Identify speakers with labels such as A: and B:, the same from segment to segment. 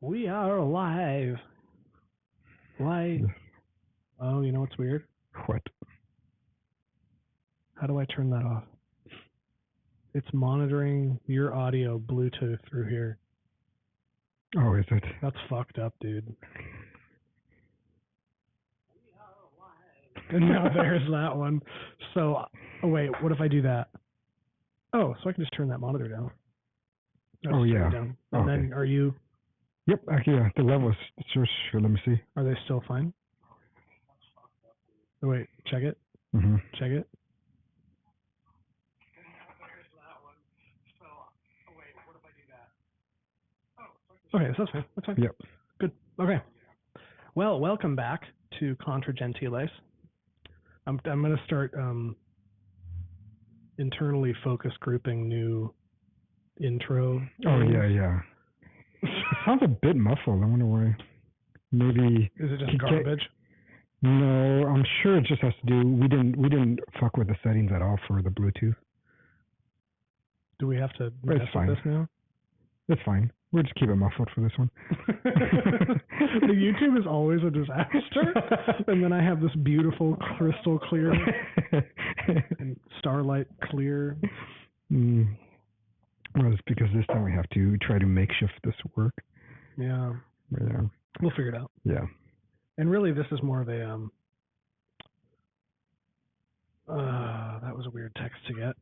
A: We are live. Why? Oh, you know what's weird?
B: What?
A: How do I turn that off? It's monitoring your audio Bluetooth through here.
B: Oh, is it?
A: That's fucked up, dude. And now there's that one. So, wait, what if I do that? Oh, so I can just turn that monitor down.
B: Oh, yeah.
A: Down. And
B: okay.
A: then are you...
B: Yep, actually, yeah, the level is sure. Let me see.
A: Are they still fine? Oh, wait, check it.
B: Mm-hmm.
A: Check it. Okay, so that's fine. That's fine.
B: Yep.
A: Good. Okay. Well, welcome back to Contra Gentiles. I'm going to start internally focus grouping new intro.
B: Oh, yeah. It sounds a bit muffled. I wonder why. Maybe.
A: Is it just garbage?
B: No, I'm sure it just has to do. We didn't fuck with the settings at all for the Bluetooth.
A: Do we have to mess with this now?
B: It's fine. We'll just keep it muffled for this one.
A: The YouTube is always a disaster. And then I have this beautiful crystal clear and starlight clear.
B: Well, it's because this time we have to try to makeshift this work.
A: Yeah.
B: Yeah.
A: We'll figure it out.
B: Yeah.
A: And really, this is more of a that was a weird text to get.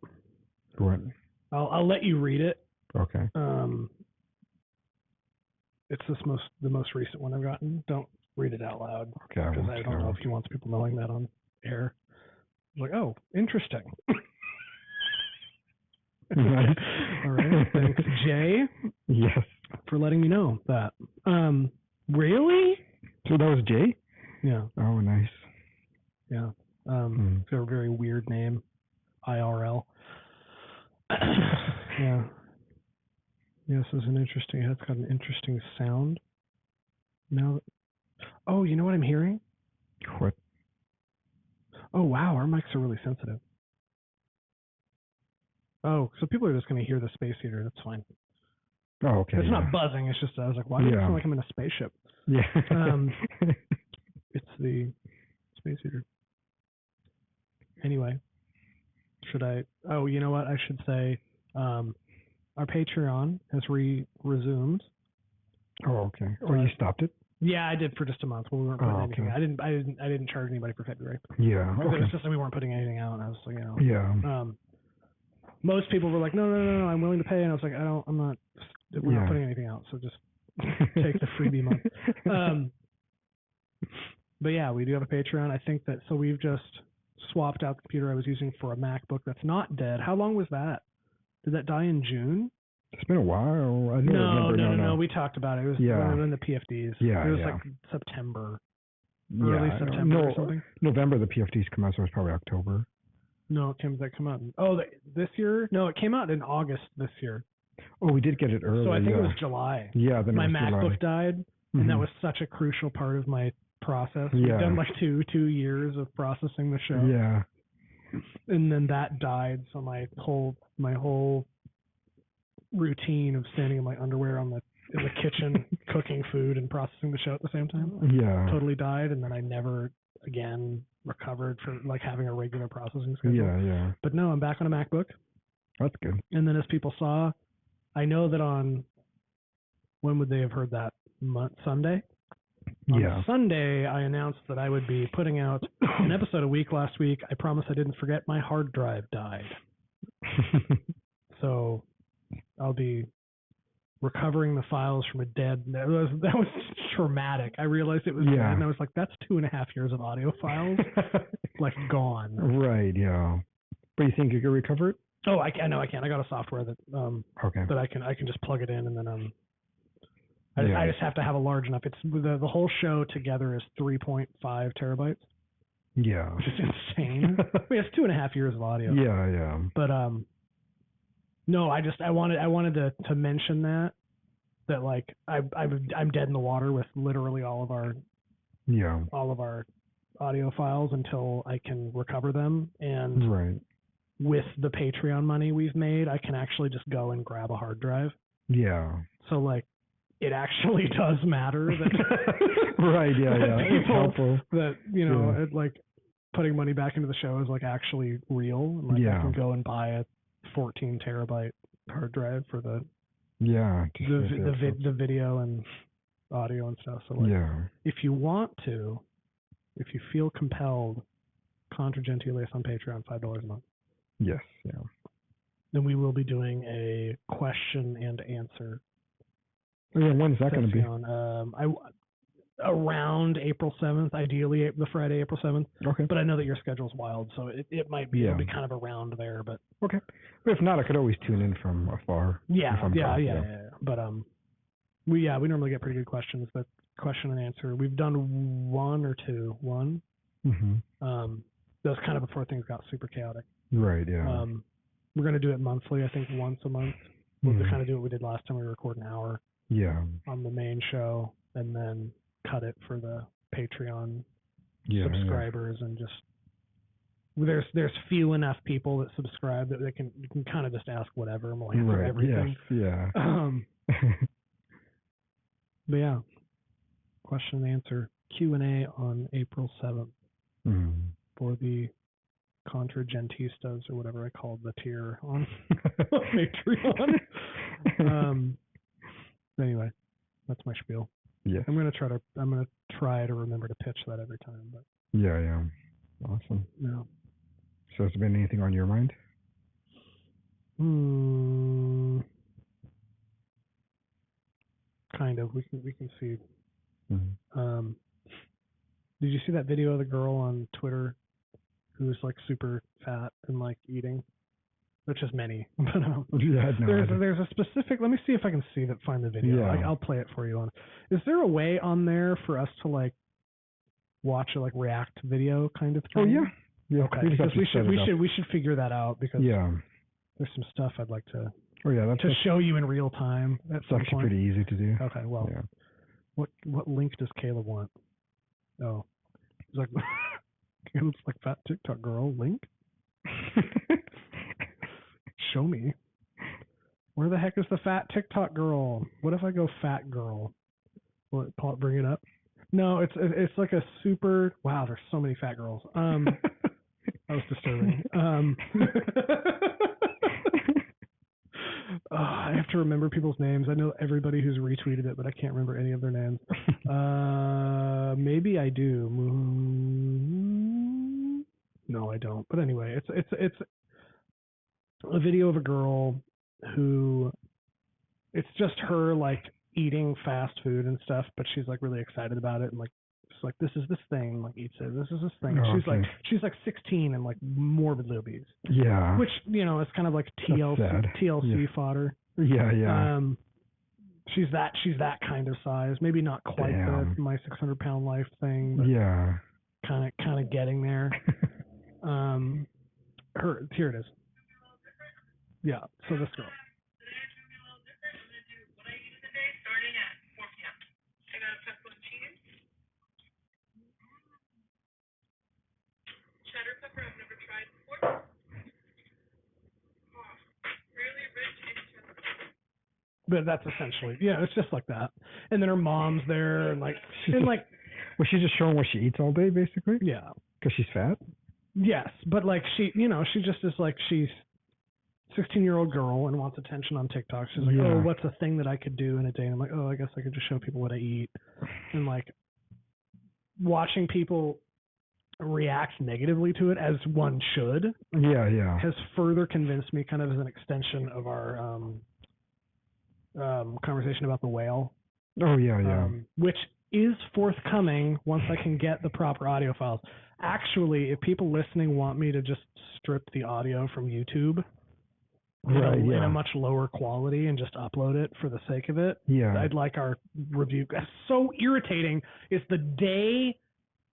B: What?
A: I'll let you read it.
B: Okay.
A: It's the most recent one I've gotten. Don't read it out loud.
B: Okay.
A: Because I don't know if he wants people knowing that on air. Like, oh, interesting.
B: Nice.
A: All right. Thanks, Jay.
B: Yes.
A: For letting me know that. Really?
B: So that was Jay?
A: Yeah.
B: Oh, nice.
A: Yeah. It's got a very weird name. IRL. Yeah. Yes, it's an interesting. It's got an interesting sound. Now, oh, you know what I'm hearing?
B: What?
A: Oh, wow, our mics are really sensitive. Oh, so people are just going to hear the space heater. That's fine.
B: Oh, okay.
A: It's not buzzing. It's just I was like, why do it sound like I'm in a spaceship?
B: Yeah.
A: It's the space heater. Anyway, should I? Oh, you know what? I should say. Our Patreon has resumed.
B: Oh, okay. Oh, you stopped it?
A: Yeah, I did for just a month. We weren't putting anything. I didn't charge anybody for February.
B: Yeah. Okay.
A: It was just that we weren't putting anything out, and I was like, you know.
B: Yeah.
A: Most people were like, no, I'm willing to pay, and I was like, we're not putting anything out, so just take the freebie month. But yeah, we do have a Patreon. I think that so we've just swapped out the computer I was using for a MacBook that's not dead. How long was that? Did that die in June?
B: It's been a while. I don't
A: No.
B: remember.
A: We talked about it. It was in the PFDs.
B: Yeah,
A: it was like September, early September or something.
B: November the PFDs come out, so it's probably October.
A: No, that come out. This year? No, it came out in August this year.
B: Oh, we did get it early.
A: So I think it was July.
B: Yeah, then
A: my MacBook died, and that was such a crucial part of my process. We've done like two years of processing the show.
B: Yeah.
A: And then that died, so my whole routine of standing in my underwear in the kitchen cooking food and processing the show at the same time totally died, and then I never again recovered for like having a regular processing schedule.
B: Yeah.
A: But no, I'm back on a MacBook.
B: That's good.
A: And then as people saw, I know that on when would they have heard that? Sunday? On Sunday, I announced that I would be putting out an episode a week last week. I promise I didn't forget my hard drive died. So I'll be recovering the files from a dead... That was traumatic. I realized it was dead, and I was like, that's 2.5 years of audio files, like gone.
B: Right, yeah. But you think you can recover it?
A: Oh, I know I can. I got a software that that I can just plug it in, and then I just have to have a large enough. It's the whole show together is 3.5 terabytes.
B: Yeah,
A: which is insane. I mean, it's 2.5 years of audio.
B: Yeah.
A: But no, I wanted to mention that like I'm dead in the water with literally all of our audio files until I can recover them, and with the Patreon money we've made, I can actually just go and grab a hard drive.
B: Yeah.
A: So like it actually does matter that
B: right, yeah, it's helpful.
A: That, you know, it, like putting money back into the show is like actually real. And, like I can go and buy a 14 terabyte hard drive for the the video and audio and stuff. So like, if you want to, if you feel compelled, Contra Gentiles on Patreon, $5 a month.
B: Yes,
A: Then we will be doing a question and answer.
B: When's that going to be?
A: Around April 7th, ideally the Friday, April 7th.
B: Okay.
A: But I know that your schedule's wild, so it might be, it'll be kind of around there. But
B: okay. But if not, I could always tune in from afar.
A: Yeah. But we normally get pretty good questions. But question and answer, we've done one or two. One. Mm-hmm. That was kind of before things got super chaotic.
B: Right. Yeah.
A: We're going to do it monthly. I think once a month. We'll kind of do what we did last time. We record an hour. Yeah. On the main show, and then cut it for the Patreon subscribers, and just there's few enough people that subscribe that you can kind of just ask whatever, and we'll answer everything. Yes. Yeah. But yeah, question and answer Q&A on April 7th for the Contra Gentiles, or whatever I called the tier on Patreon. Anyway, that's my spiel. Yeah. I'm gonna try to remember to pitch that every time. But
B: yeah. Awesome. Yeah. So has there been anything on your mind?
A: Kind of. We can see. Mm-hmm. Did you see that video of the girl on Twitter who's like super fat and like eating? Which is many. But there's a specific. Let me see if I can find the video. Yeah. I'll play it for you. Is there a way on there for us to like watch a like react video kind of thing?
B: Oh yeah.
A: Okay. Because we should figure that out, because there's some stuff I'd like to show you in real time. That's
B: actually pretty easy to do.
A: Okay. Well, what link does Caleb want? Oh, it's like Caleb's like fat TikTok girl link. Show me. Where the heck is the fat TikTok girl? What if I go fat girl? Will it bring it up? No, it's like a super. Wow, there's so many fat girls. That was disturbing. I have to remember people's names. I know everybody who's retweeted it, but I can't remember any of their names. Maybe I do. No, I don't. But anyway, it's a video of a girl who, it's just her like eating fast food and stuff, but she's like really excited about it, and like it's like, this is this thing, like eats it, this is this thing. Oh, she's like 16 and like morbidly obese. Yeah. Which, you know, it's kind of like TLC fodder. Yeah. She's that kind of size. Maybe not quite the my 600-pound life thing, but kind of getting there. Here it is. Yeah, so this girl. Cheddar pepper I've never tried before. Really rich in cheddar. But that's essentially, it's just like that. And then her mom's there, and like,
B: well, she's just showing what she eats all day, basically.
A: Yeah.
B: Because she's fat.
A: Yes, but like she just is like, she's 16-year-old girl and wants attention on TikTok. She's like, oh, what's a thing that I could do in a day? And I'm like, oh, I guess I could just show people what I eat. And like, watching people react negatively to it, as one should, has further convinced me, kind of as an extension of our conversation about the whale.
B: Oh, yeah.
A: Which is forthcoming once I can get the proper audio files. Actually, if people listening want me to just strip the audio from YouTube in a much lower quality and just upload it for the sake of it, I'd like our review. That's so irritating. It's the day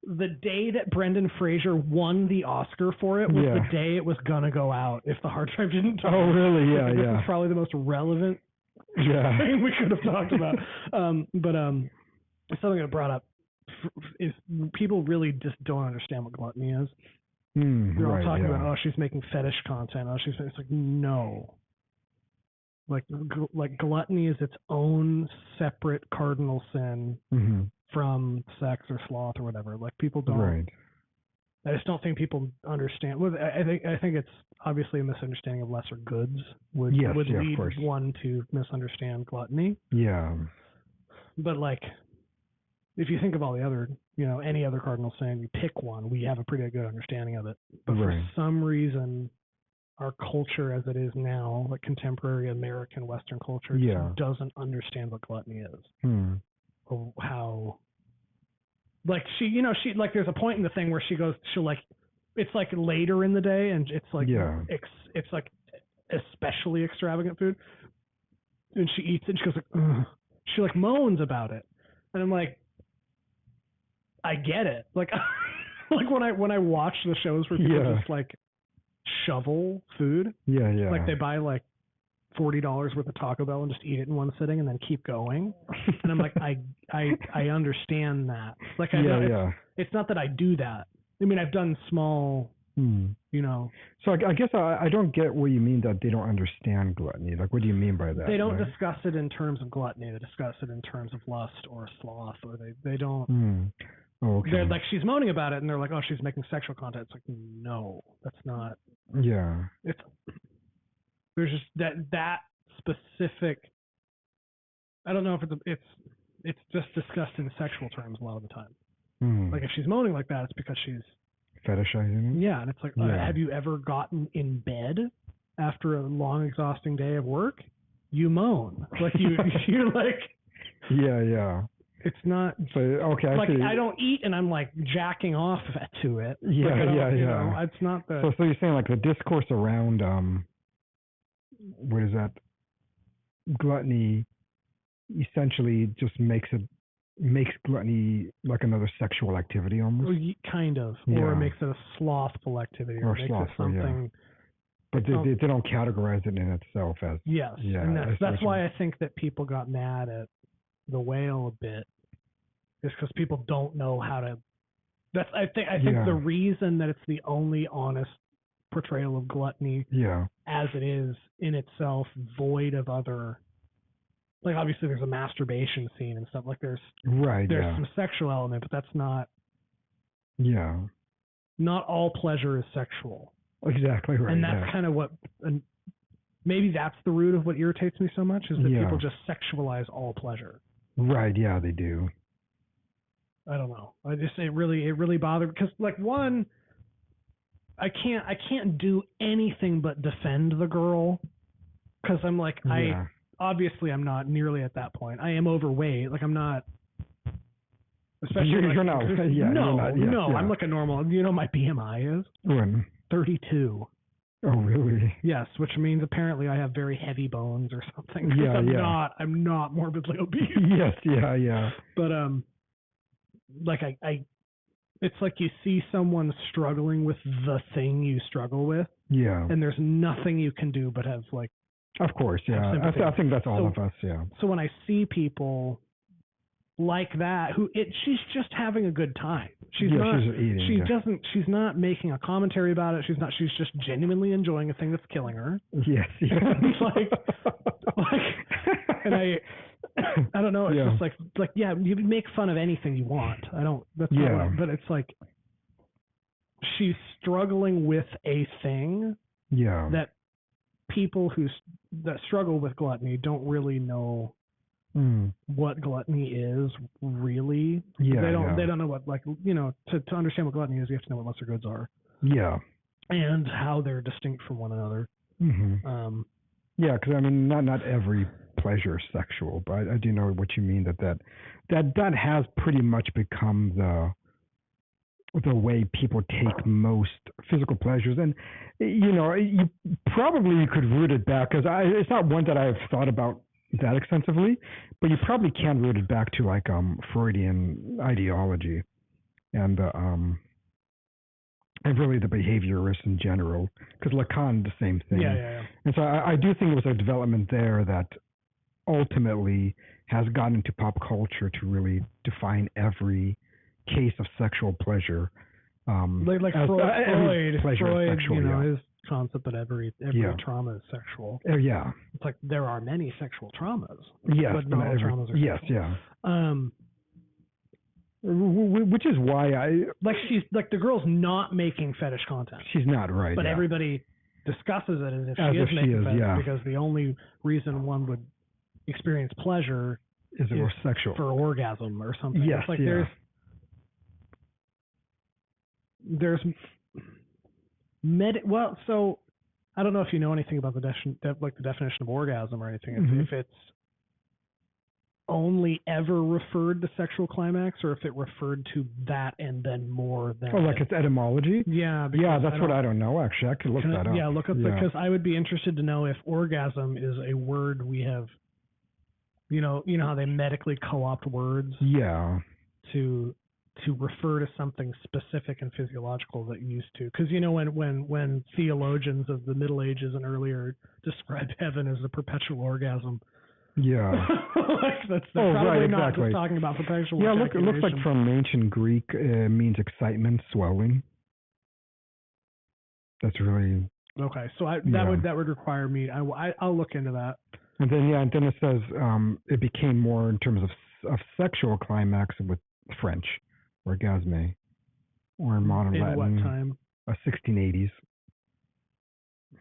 A: that Brendan Fraser won the Oscar for it was the day it was gonna go out if the hard drive didn't talk.
B: Oh, really? Yeah,
A: This is probably the most relevant thing we could have talked about. But something I brought up is people really just don't understand what gluttony is. They're all talking about, she's making fetish content. It's like, no. like gluttony is its own separate cardinal sin from sex or sloth or whatever. Like people don't.
B: Right.
A: I just don't think people understand. Well, I think it's obviously a misunderstanding of lesser goods would lead one to misunderstand gluttony.
B: Yeah.
A: But like, if you think of all the other, any other cardinal sin, you pick one, we have a pretty good understanding of it. But for some reason, our culture as it is now, like contemporary American Western culture, just doesn't understand what gluttony is. Or how, like she like there's a point in the thing where she'll like, it's like later in the day and it's like, it's like especially extravagant food. And she eats it and she goes like, ugh. She like moans about it. And I'm like, I get it. Like, like when I watch the shows where people just like shovel food. Like they buy like $40 worth of Taco Bell and just eat it in one sitting and then keep going. And I'm like, I understand that. Like it's not that I do that. I mean, I've done small,
B: So I guess I don't get what you mean that they don't understand gluttony. Like, what do you mean by that?
A: They don't discuss it in terms of gluttony. They discuss it in terms of lust or sloth, or they don't.
B: Oh, okay.
A: They're like, she's moaning about it, and they're like, oh, she's making sexual content. It's like, no, that's not.
B: Yeah.
A: There's just that specific. I don't know if it's just discussed in sexual terms a lot of the time. Like if she's moaning like that, it's because she's
B: fetishizing it.
A: Yeah, and it's like, have you ever gotten in bed after a long, exhausting day of work? You moan, like you're like.
B: Yeah.
A: It's not
B: so okay.
A: Like I don't eat and I'm like jacking off to it.
B: Yeah.
A: It's not the.
B: So you're saying like the discourse around what is that? Gluttony essentially just makes gluttony like another sexual activity almost.
A: Kind of, or makes it a slothful activity, or makes it something.
B: But they don't categorize it in itself as.
A: Yes, and that's why I think that people got mad at the whale a bit, is because people don't know how to. I think the reason that it's the only honest portrayal of gluttony, as it is in itself, void of other. Like obviously there's a masturbation scene and stuff, like there's some sexual element, but that's not. Yeah. Not all pleasure is sexual.
B: Exactly right.
A: And that's kind of what. And maybe that's the root of what irritates me so much, is that people just sexualize all pleasure.
B: Right. Yeah, they do.
A: I don't know. It really bothered, because like one, I can't do anything but defend the girl, because I'm like obviously I'm not nearly at that point. I am overweight. Like I'm not. Especially
B: you're not.
A: No, I'm like a normal. You know, my BMI is 32.
B: Oh really?
A: Yes, which means apparently I have very heavy bones or something. I'm not morbidly obese.
B: Yes, yeah.
A: But like I it's like you see someone struggling with the thing you struggle with. Yeah. And there's nothing you can do but have like.
B: Of course, yeah. I think that's all of us, yeah.
A: So when I see people like that, she's just having a good time. She's not eating. She's not making a commentary about it. She's just genuinely enjoying a thing that's killing her.
B: Yes.
A: And I don't know. It's just like you make fun of anything you want. I don't. That's not. But it's like she's struggling with a thing. Yeah. That people that struggle with gluttony don't really know what gluttony is really. Yeah. They don't know what, like, to understand what gluttony is, you have to know what lesser goods are. Yeah. And how they're distinct from one another. Mm-hmm.
B: Because I mean, not every pleasure is sexual, but I do know what you mean. That has pretty much become the way people take most physical pleasures, and you could root it back, because it's not one that I've thought about that extensively, but you probably can root it back to like Freudian ideology and really the behaviorists in general, because Lacan the same thing. Yeah. And so I do think it was a development there that ultimately has gotten into pop culture to really define every case of sexual pleasure.
A: Freud,
B: sexual,
A: concept that every trauma is sexual.
B: Yeah.
A: It's like there are many sexual traumas.
B: Yes,
A: but not all traumas are
B: yes,
A: sexual.
B: yeah. Which is why
A: she's like the girl's not making fetish content.
B: She's not, right?
A: But
B: yeah.
A: everybody discusses it as if
B: as
A: she is making fetish
B: yeah.
A: because the only reason one would experience pleasure
B: is it sexual
A: for orgasm or something.
B: Yes,
A: it's like
B: yeah.
A: there's well, so I don't know if you know anything about the definition of orgasm or anything. If it's only ever referred to sexual climax, or if it referred to that and then more than.
B: Oh, like its etymology?
A: Yeah.
B: Yeah, that's what I don't know. Actually, I could look that up.
A: Yeah, look up because I would be interested to know if orgasm is a word we have. You know how they medically co-opt words.
B: Yeah.
A: To refer to something specific and physiological that used to, because when theologians of the Middle Ages and earlier described heaven as a perpetual orgasm.
B: Yeah.
A: that's probably
B: right,
A: not
B: exactly.
A: just talking about perpetual.
B: Yeah, it looks like from ancient Greek means excitement, swelling. That's really
A: okay. So that would require me. I'll look into that.
B: And then it says it became more in terms of sexual climax with French, orgasme, or in modern Latin.
A: In what time?
B: 1680s.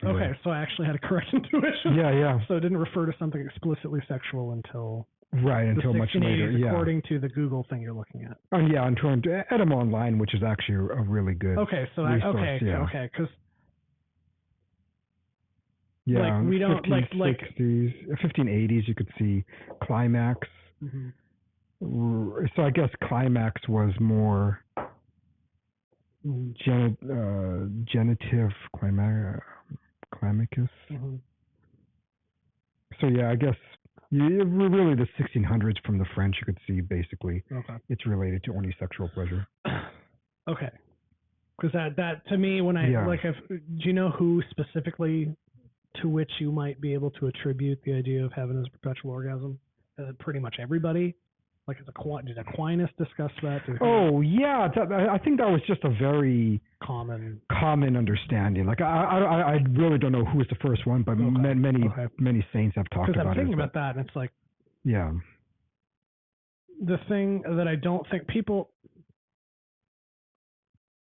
A: Okay, so I actually had a correct intuition.
B: Yeah.
A: So it didn't refer to something explicitly sexual until
B: until much later. Yeah.
A: According to the Google thing you're looking at.
B: Oh yeah, and to Edema Online, which is actually a really good.
A: Okay, so
B: resource,
A: okay, because.
B: Yeah,
A: we don't
B: 1580s. You could see climax. Mm-hmm. So I guess climax was more genitive climacus.
A: Mm-hmm.
B: So yeah, I guess really the 1600s from the French. You could see basically it's related to only sexual pleasure.
A: Okay, because that to me when I do you know who specifically to which you might be able to attribute the idea of heaven as a perpetual orgasm? Pretty much everybody. Like, did Aquinas discuss that?
B: Yeah. I think that was just a very
A: common
B: understanding. Like, I really don't know who was the first one, but many saints have talked about it.
A: Because I'm thinking about that, and it's like,
B: yeah.
A: The thing that I don't think people,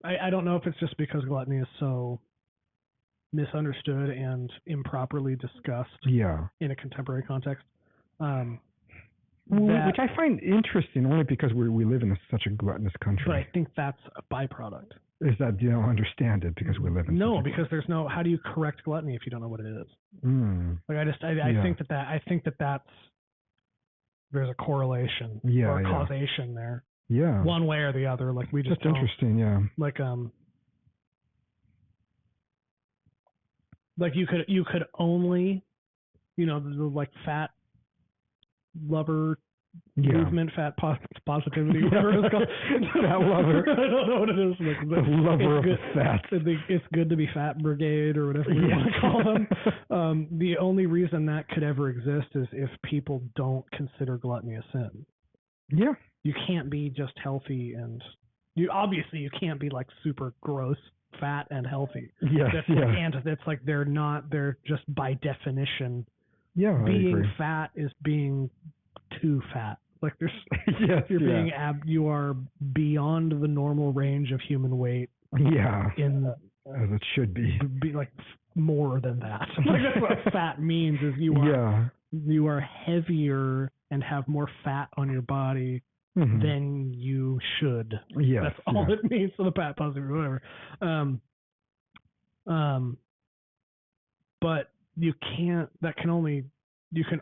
A: I don't know if it's just because gluttony is so misunderstood and improperly discussed in a contemporary context.
B: Which I find interesting only because we live in such a gluttonous country.
A: But I think that's a byproduct.
B: Is that you don't understand it because we live in
A: because there's no, how do you correct gluttony if you don't know what it is? Like I think that's there's a correlation or a causation there.
B: Yeah.
A: One way or the other. Like we just
B: That's interesting, yeah.
A: Like you could only, the like fat lover movement, fat positivity, whatever it's called.
B: Fat lover.
A: I don't know what it is. Like,
B: the lover of the fat.
A: It's good to be fat brigade or whatever you want to call them. The only reason that could ever exist is if people don't consider gluttony a sin.
B: Yeah.
A: You can't be just healthy and you can't be like super gross, fat and healthy.
B: Yes.
A: And it's like they're just by definition.
B: Yeah,
A: being fat is being too fat. Like there's, you are beyond the normal range of human weight.
B: Yeah,
A: as
B: it should be.
A: Be like more than that. Like that's what fat means is you are heavier and have more fat on your body than you should.
B: Yes,
A: that's all it means for the fat positive or whatever. But you can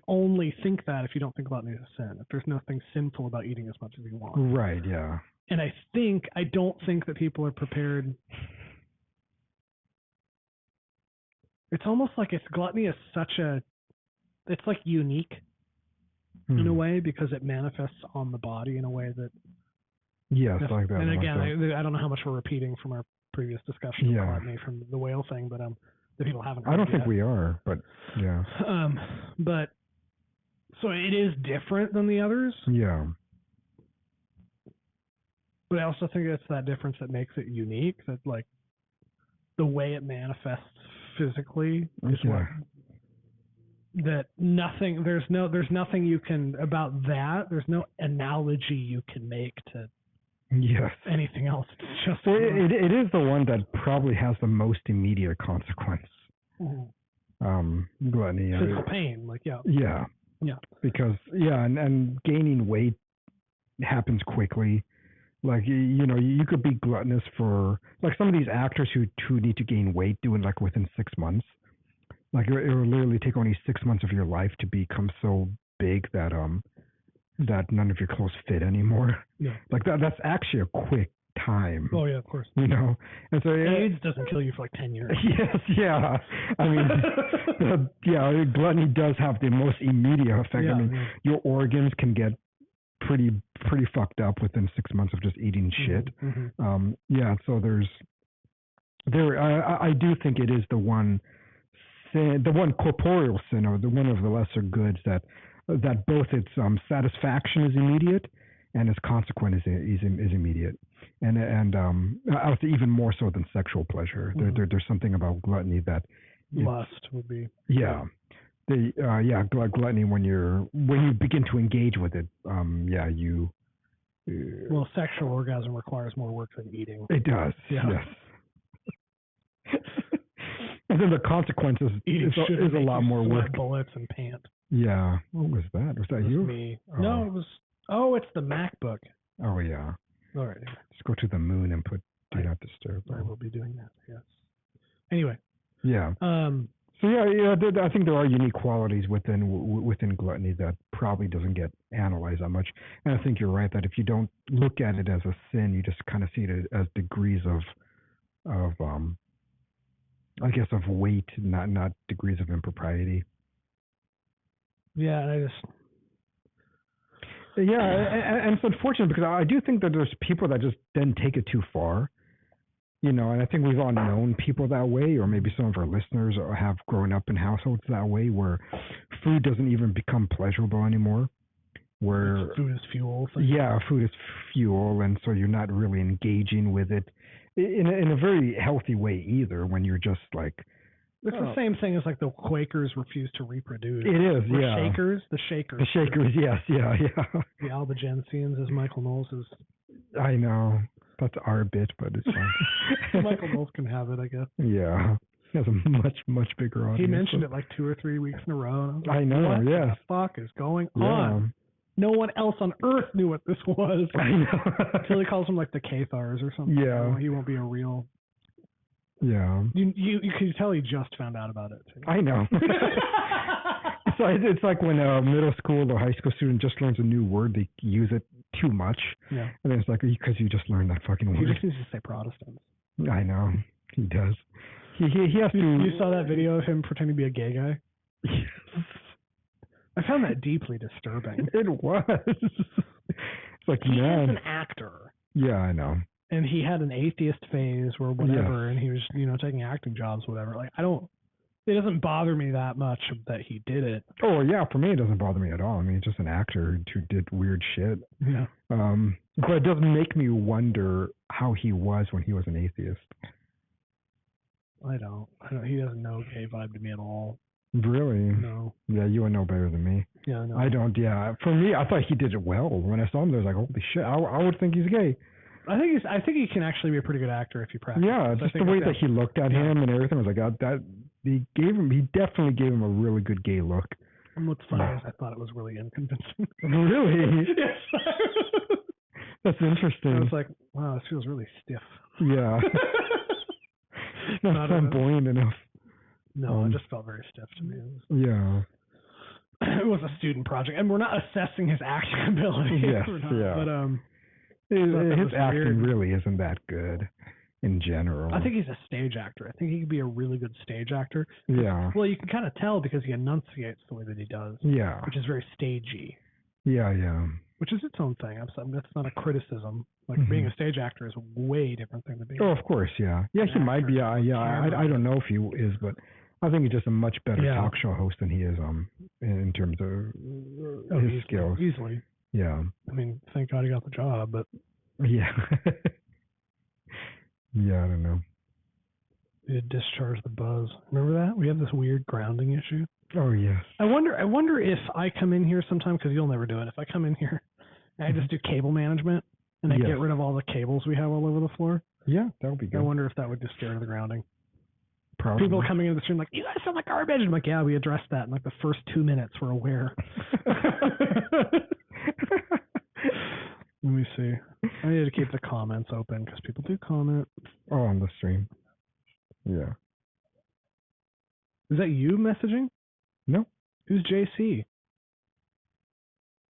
A: only think that if you don't think gluttony is a sin. If there's nothing sinful about eating as much as you want.
B: Right, yeah.
A: And I don't think that people are prepared. It's almost like gluttony is it's like unique in a way because it manifests on the body in a way that.
B: Yes, like that.
A: And again, I don't know how much we're repeating from our previous discussion of gluttony from the whale thing, but the people haven't.
B: I don't think we are, but yeah.
A: But so it is different than the others.
B: Yeah.
A: But I also think it's that difference that makes it unique. That like the way it manifests physically is what that nothing there's nothing you can about that. There's no analogy you can make to anything else. It's just
B: it is the one that probably has the most immediate consequence. Gluttony.
A: Physical pain,
B: because and gaining weight happens quickly. Like you could be gluttonous for like some of these actors who need to gain weight do it like within 6 months. Like it will literally take only 6 months of your life to become so big that that none of your clothes fit anymore.
A: Yeah.
B: Like that's actually a quick time.
A: Oh yeah, of course.
B: And so
A: AIDS doesn't kill you for like 10 years.
B: Yes, yeah. I mean, gluttony does have the most immediate effect.
A: Yeah,
B: I mean, your organs can get pretty fucked up within 6 months of just eating shit. So I do think it is the one sin, the one corporeal sin, or the one of the lesser goods that both its satisfaction is immediate and its consequence is immediate, and I would say even more so than sexual pleasure. There's something about gluttony that
A: lust would be.
B: Yeah. Gluttony when you begin to engage with it,
A: well, sexual orgasm requires more work than eating.
B: It does.
A: Yeah.
B: Yes. And then the consequences is a lot more work.
A: Bullets and pant.
B: Yeah. What was that? Was that you?
A: Me. No, it was. Oh, it's the MacBook.
B: Oh yeah.
A: All right.
B: Just go to the moon and put "Do Not Disturb."
A: I will be doing that. Yes. Anyway.
B: Yeah. So I think there are unique qualities within gluttony that probably doesn't get analyzed that much. And I think you're right that if you don't look at it as a sin, you just kind of see it as degrees of I guess of weight, not degrees of impropriety.
A: Yeah, and
B: and it's unfortunate because I do think that there's people that just then take it too far. And I think we've all known people that way, or maybe some of our listeners have grown up in households that way, where food doesn't even become pleasurable anymore. Where
A: food is fuel.
B: Yeah, food is fuel, and so you're not really engaging with it in a very healthy way either. When you're just like,
A: it's the same thing as like the Quakers refuse to reproduce.
B: It is, yeah.
A: The Shakers.
B: The Shakers, yes, yeah.
A: The Albigensians, as Michael Knowles is.
B: I know. That's our bit, but it's fine.
A: Michael Knowles can have it, I guess.
B: Yeah. He has a much bigger audience.
A: He mentioned it like 2 or 3 weeks in a row. And
B: I know,
A: what
B: yeah.
A: the fuck is going on? No one else on Earth knew what this was.
B: I know.
A: Until he calls them like the Cathars or something.
B: Yeah.
A: He won't be a real...
B: Yeah.
A: You can tell he just found out about it, too.
B: I know. So it's like when a middle school or high school student just learns a new word, they use it too much.
A: Yeah.
B: And then it's like, because you just learned that fucking word.
A: He just needs to say Protestants.
B: I know. He does. He has to...
A: You saw that video of him pretending to be a gay guy?
B: Yes.
A: I found that deeply disturbing.
B: It was. It's like,
A: he
B: man.
A: is an actor.
B: Yeah, I know.
A: And he had an atheist phase or whatever, and he was, taking acting jobs, whatever. Like, it doesn't bother me that much that he did it.
B: Oh, yeah, for me it doesn't bother me at all. I mean, he's just an actor who did weird shit.
A: Yeah.
B: But it does make me wonder how he was when he was an atheist.
A: I don't. He doesn't know gay vibe to me at all.
B: Really?
A: No.
B: Yeah, you would know better than me.
A: Yeah, no.
B: I don't, yeah. For me, I thought he did it well. When I saw him, I was like, holy shit, I would think he's gay.
A: I think he can actually be a pretty good actor if you practice.
B: Yeah, just the way that he looked at him and everything was like, he definitely gave him a really good gay look.
A: And what's funny is I thought it was really unconvincing.
B: Really?
A: Yes.
B: That's interesting.
A: I was like, wow, this feels really stiff.
B: Yeah. Not flamboyant enough.
A: No, it just felt very stiff to me.
B: Yeah.
A: It was a student project, and we're not assessing his acting ability.
B: Yes, yeah.
A: But
B: his acting really isn't that good in general.
A: I think he's a stage actor. I think he could be a really good stage actor.
B: Yeah.
A: Well, you can kind of tell because he enunciates the way that he does.
B: Yeah.
A: Which is very stagey.
B: Yeah, yeah.
A: Which is its own thing. That's not a criticism. Like being a stage actor is a way different thing than being.
B: Oh, of course, yeah. Yeah, he might be. I don't know if he is, but I think he's just a much better talk show host than he is in terms of his skills.
A: Easily.
B: Yeah.
A: I mean, thank God he got the job, but.
B: Yeah. Yeah, I don't know.
A: He to discharge the buzz. Remember that? We have this weird grounding issue.
B: Oh, yes.
A: I wonder if I come in here sometime, because you'll never do it. If I come in here and I just do cable management and I get rid of all the cables we have all over the floor.
B: Yeah, that would be good.
A: I wonder if that would just get rid of the grounding.
B: Probably.
A: People coming into the stream like, you guys sound like garbage. I'm like, yeah, we addressed that in like the first 2 minutes. We're aware. Let me see. I need to keep the comments open because people do comment.
B: Oh, on the stream. Yeah.
A: Is that you messaging?
B: No.
A: Who's JC?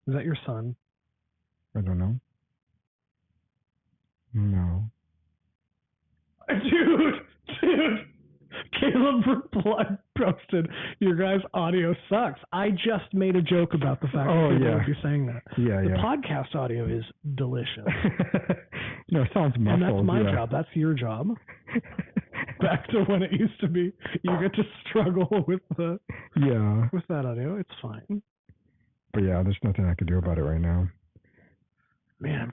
A: Is that your son?
B: I don't know. No.
A: Dude. Caleb posted, your guys' audio sucks. I just made a joke about the fact that people would be saying that.
B: Yeah,
A: the podcast audio is delicious.
B: No, it sounds muffled.
A: And that's my job. That's your job. Back to when it used to be. You get to struggle with with that audio. It's fine.
B: But yeah, there's nothing I can do about it right now.
A: Man, I'm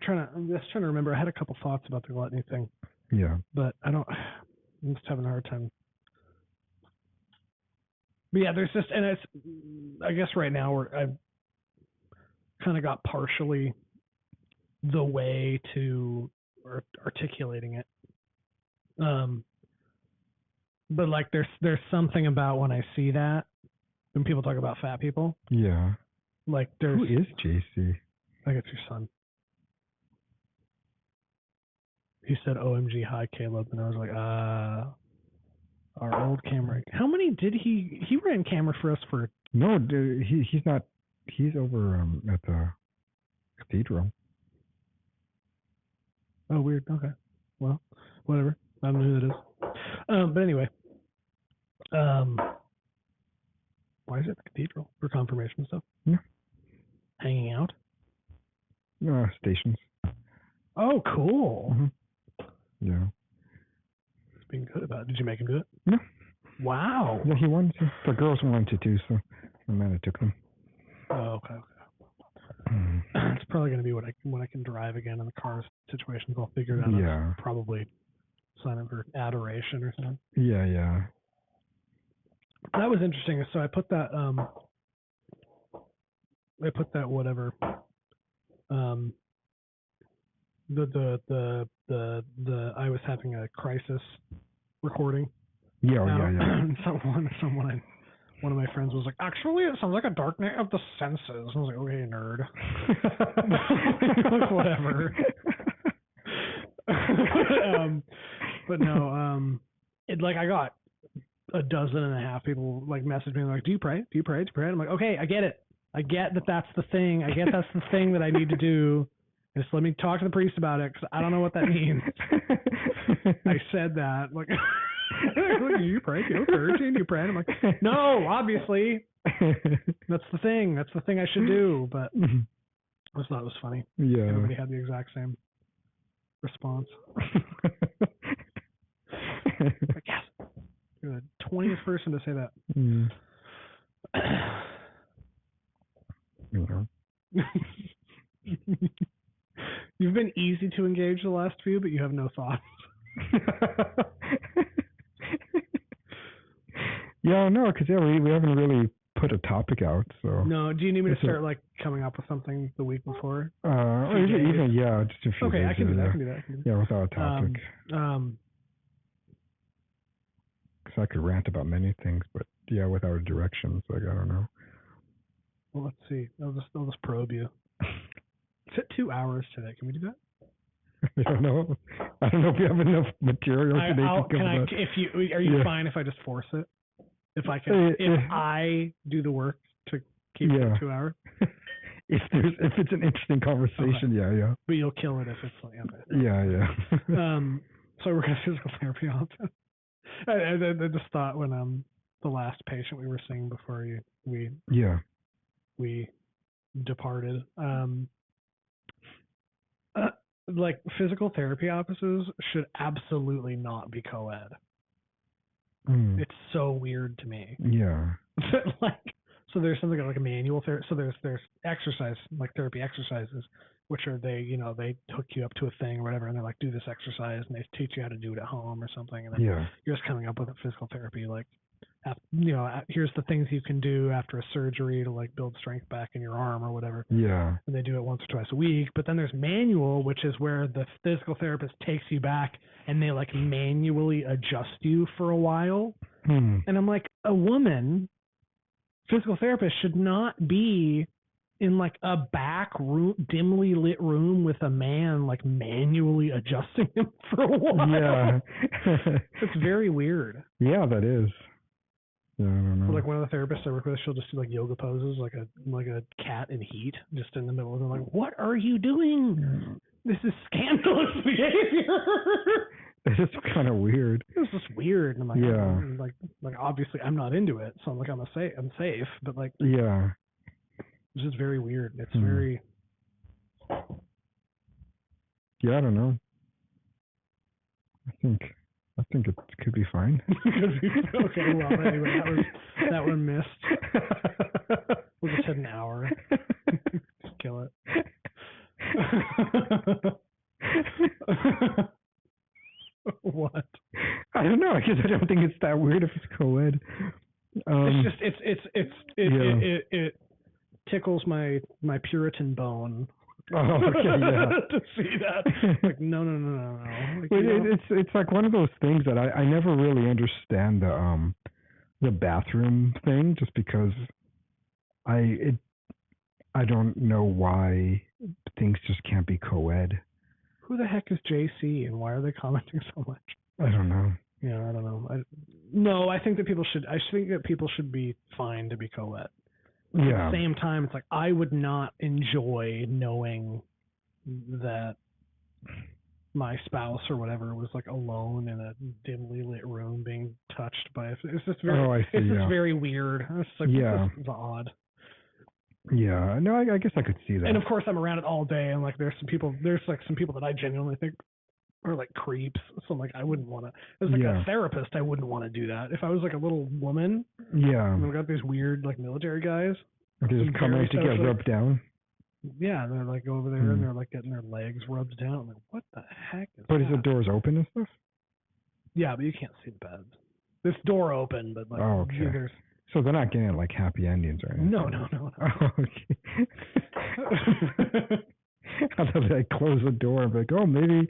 A: just trying to remember. I had a couple thoughts about the gluttony thing.
B: Yeah.
A: But I'm just having a hard time. But yeah, there's just, and it's, I guess right now I've kind of got partially the way to articulating it. But like there's something about when I see that, when people talk about fat people.
B: Yeah.
A: Like there's.
B: Who is JC?
A: I think it's your son. He said, OMG, hi, Caleb. And I was like, our old camera. How many did he ran camera for us for?
B: No, dude, he's not. He's over at the cathedral.
A: Oh, weird. Okay. Well, whatever. I don't know who that is. But anyway. Why is it the cathedral? For confirmation stuff?
B: Yeah.
A: Hanging out?
B: Stations.
A: Oh, cool.
B: Mm-hmm. Yeah.
A: He's being good about it. Did you make him do it?
B: No.
A: Wow.
B: Yeah, he wanted to. The girls wanted to too, so Amanda took them.
A: Oh, okay. It's probably going to be when I can drive again in the car situations. I'll figure it out.
B: Yeah.
A: I'll probably sign up for adoration or something.
B: Yeah.
A: That was interesting. So I put that whatever. The I was having a crisis recording.
B: Yeah.
A: Someone one of my friends was like, actually, it sounds like a dark night of the senses. I was like, okay, nerd. Like, whatever. But no, it like I got 12.5 people like message me like, do you pray? I'm like, okay, I get it. I get that that's the thing. I get that's the thing that I need to do. Just let me talk to the priest about it because I don't know what that means. I said that like. You pray? Do you pray? And I'm like, no, obviously. That's the thing. That's the thing I should do. But I just thought it was funny.
B: Yeah.
A: Everybody had the exact same response. Like, yes. You're the 20th person to say that.
B: Mm. Yeah.
A: You've been easy to engage the last few, but you have no thoughts.
B: Yeah, no, because we haven't really put a topic out. So
A: no, do you need me to start like coming up with something the week before?
B: Or even just a few.
A: Okay,
B: days,
A: I can do that.
B: Yeah, without a topic. Because I could rant about many things, but yeah, without directions, like I don't know.
A: Well, let's see. I'll just probe you. It's at 2 hours today. Can we do that?
B: I don't know if you have enough material today.
A: Are you fine if I just force it? If I do the work to keep it at 2 hours?
B: If it's an interesting conversation, okay. Yeah.
A: But you'll kill it if it's like okay.
B: Yeah.
A: So we're gonna physical therapy often. I just thought when the last patient we were seeing before we departed. Like physical therapy offices should absolutely not be co-ed. It's so weird to me.
B: Yeah.
A: So there's something like a manual therapy. So there's exercise, like therapy exercises, which are they hook you up to a thing or whatever, and they're like, do this exercise, and they teach you how to do it at home or something, and then you're just coming up with a physical therapy, like, here's the things you can do after a surgery to like build strength back in your arm or whatever.
B: Yeah.
A: And they do it once or twice a week. But then there's manual, which is where the physical therapist takes you back and they like manually adjust you for a while. And I'm like, a woman physical therapist should not be in like a back room, dimly lit room with a man like manually adjusting him for a while. Yeah. It's very weird.
B: Yeah, that is. Yeah, I don't know.
A: Like one of the therapists I work with, she'll just do like yoga poses, like a cat in heat, just in the middle of them. Like, what are you doing? This is scandalous behavior.
B: It's kind of weird.
A: It's just weird. And I'm like, like obviously I'm not into it, so I'm like, I'm safe, but like,
B: yeah,
A: it's just very weird. It's very.
B: Yeah, I don't know. I think it could be fine.
A: Okay, well, anyway, that one missed. We'll just hit an hour. Just kill it. What?
B: I don't know. I guess I don't think it's that weird if it's co-ed.
A: It tickles my Puritan bone.
B: Oh, okay, yeah.
A: To see that, like, no. Like,
B: it's like one of those things that I never really understand the bathroom thing, just because I don't know why things just can't be co-ed.
A: Who the heck is JC and why are they commenting so much?
B: I don't know.
A: Yeah, I don't know. I think that people should be fine to be co-ed.
B: Yeah.
A: At the same time, it's like I would not enjoy knowing that my spouse or whatever was like alone in a dimly lit room being touched by. It's just very. It's just very weird. It's like, this is odd.
B: Yeah. No, I guess I could see that.
A: And of course, I'm around it all day, and like there's some people that I genuinely think are like creeps. So I'm like, I wouldn't want to. As like a therapist, I wouldn't want to do that. If I was like a little woman, and we got these weird like military guys,
B: they just come in to get rubbed down.
A: Yeah, and they're like over there and they're like getting their legs rubbed down. I'm like, what the heck is
B: But
A: that?
B: is the doors open and stuff? Yeah,
A: but you can't see the beds. This door open, but like,
B: okay. So they're not getting like happy endings or anything?
A: No.
B: Oh, okay. I thought they'd close the door and be like, oh, maybe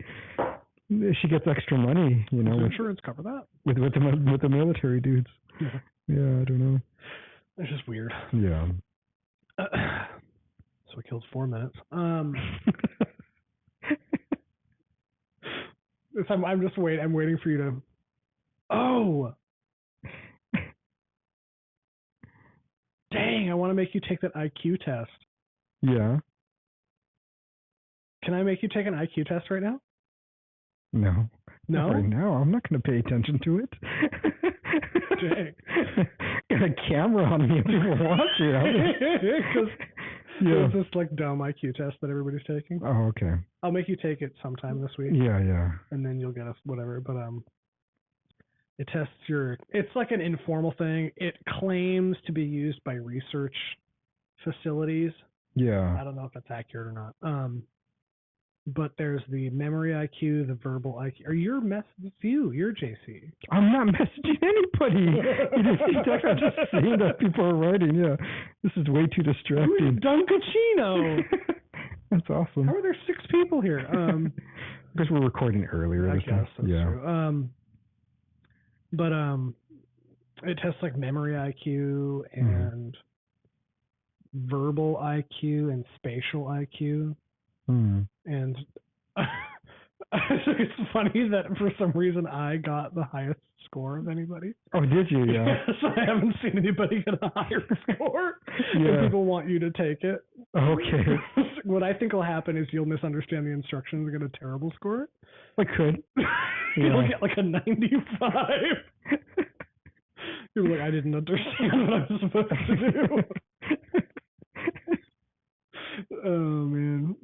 B: she gets extra money, you know.
A: Does insurance cover that?
B: With the military dudes. Yeah, I don't know.
A: It's just weird.
B: Yeah.
A: So we killed 4 minutes. I'm just waiting. I'm waiting for you to. Oh. Dang! I want to make you take that IQ test.
B: Yeah.
A: Can I make you take an IQ test right now?
B: No.
A: No?
B: Not right now. I'm not going to pay attention to it.
A: Dang.
B: Got a camera on me if people want you.
A: There's this like dumb IQ test that everybody's taking.
B: Oh, okay.
A: I'll make you take it sometime this week.
B: Yeah.
A: And then you'll get us whatever. But it tests it's like an informal thing. It claims to be used by research facilities.
B: Yeah.
A: I don't know if that's accurate or not. But there's the memory IQ, the verbal IQ. You're JC.
B: I'm not messaging anybody. I'm just seeing that people are writing. Yeah. This is way too distracting.
A: Dunkachino.
B: That's awesome.
A: How are there 6 people here?
B: Because we're recording earlier.
A: I guess that's true. But it tests like memory IQ and verbal IQ and spatial IQ. And it's funny that for some reason I got the highest score of anybody.
B: Oh, did you? Yeah.
A: So I haven't seen anybody get a higher score.
B: Yeah.
A: And people want you to take it.
B: Okay.
A: What I think will happen is you'll misunderstand the instructions and get a terrible score.
B: I could.
A: You'll get like a 95. You're like, I didn't understand what I was supposed to do. Oh, man.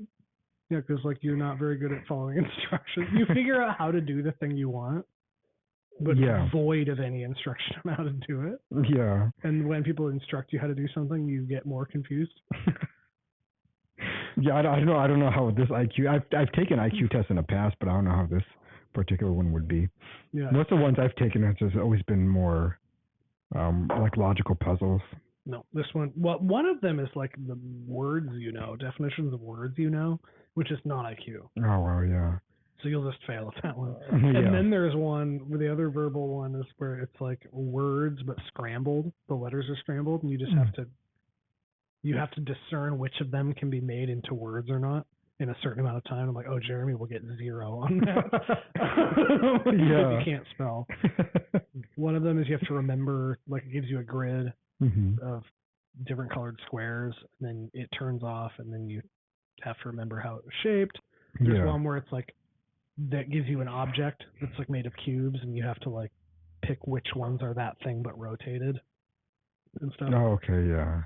A: Yeah, because like you're not very good at following instructions. You figure out how to do the thing you want, but void of any instruction on how to do it.
B: Yeah.
A: And when people instruct you how to do something, you get more confused.
B: Yeah, I don't know how this IQ. I've taken IQ tests in the past, but I don't know how this particular one would be.
A: Yeah.
B: Most of the ones I've taken has just always been more like logical puzzles.
A: No, this one. Well, one of them is like the words definitions of words which is not IQ.
B: Oh well, yeah.
A: So you'll just fail at that one.
B: Yeah.
A: And then there's one where the other verbal one is where it's like words but scrambled. The letters are scrambled, and you just have to discern which of them can be made into words or not in a certain amount of time. I'm like, oh, Jeremy will get 0 on that.
B: Yeah.
A: You can't spell. One of them is you have to remember, like it gives you a grid of different colored squares, and then it turns off, and then you have to remember how it was shaped. There's one where it's like that gives you an object that's like made of cubes, and you have to like pick which ones are that thing but rotated and stuff.
B: Oh, okay, yeah.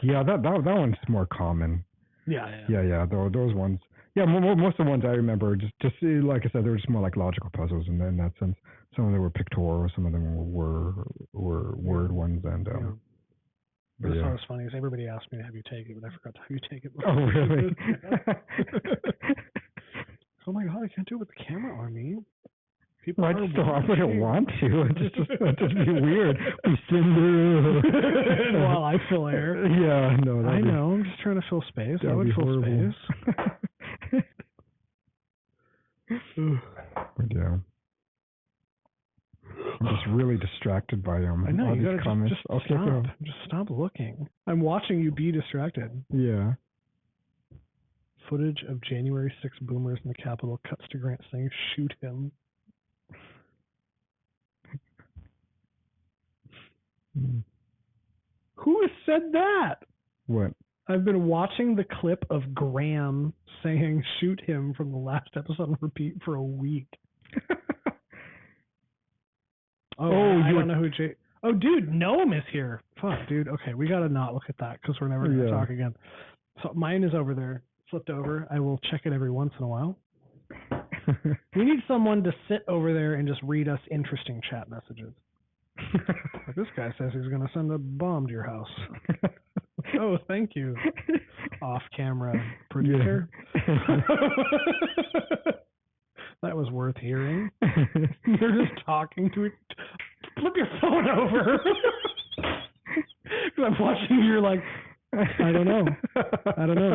B: Yeah, that one's more common.
A: Yeah.
B: Those ones. Yeah, most of the ones I remember, just like I said, they were just more like logical puzzles in that sense. Some of them were pictorial, some of them were word ones, and
A: That's what was funny is everybody asked me to have you take it, but I forgot to have you take it.
B: Oh, really?
A: Oh my god, I can't do it with the camera on me.
B: People I wouldn't want to. It'd just be weird. We send
A: while I fill air.
B: Yeah, no.
A: I know. I'm just trying to fill space. I would fill
B: horrible.
A: space.
B: Yeah. I'm just really distracted by
A: I know,
B: all
A: you
B: these comments.
A: Just stop. Just stop looking. I'm watching you be distracted.
B: Yeah.
A: Footage of January 6 boomers in the Capitol cuts to Grant saying, "Shoot him." Who has said that?
B: What?
A: I've been watching the clip of Graham saying "shoot him" from the last episode on repeat for a week. I don't know who Jay. Oh, dude, Noam is here. Fuck, dude. Okay, we gotta not look at that because we're never gonna talk again. So mine is over there, flipped over. I will check it every once in a while. We need someone to sit over there and just read us interesting chat messages. Like this guy says he's gonna send a bomb to your house. Oh, thank you. Off-camera producer. That was worth hearing. You're just talking to it. Flip your phone over. Because I'm watching you, you're like, I don't know.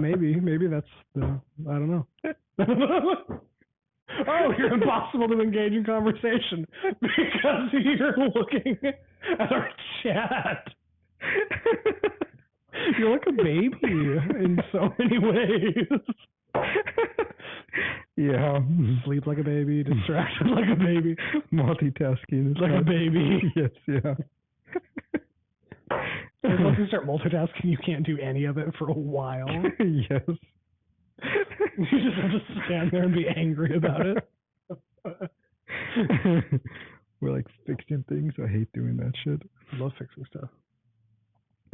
A: Maybe that's the, I don't know. Oh, you're impossible to engage in conversation because you're looking at our chat. You're like a baby in so many ways.
B: Yeah.
A: Sleep like a baby, distracted like a baby.
B: Multitasking.
A: Like a baby.
B: Yes, yeah.
A: Once you start multitasking, you can't do any of it for a while.
B: Yes.
A: You just have to stand there and be angry about it.
B: We're like fixing things. I hate doing that shit.
A: I love fixing stuff.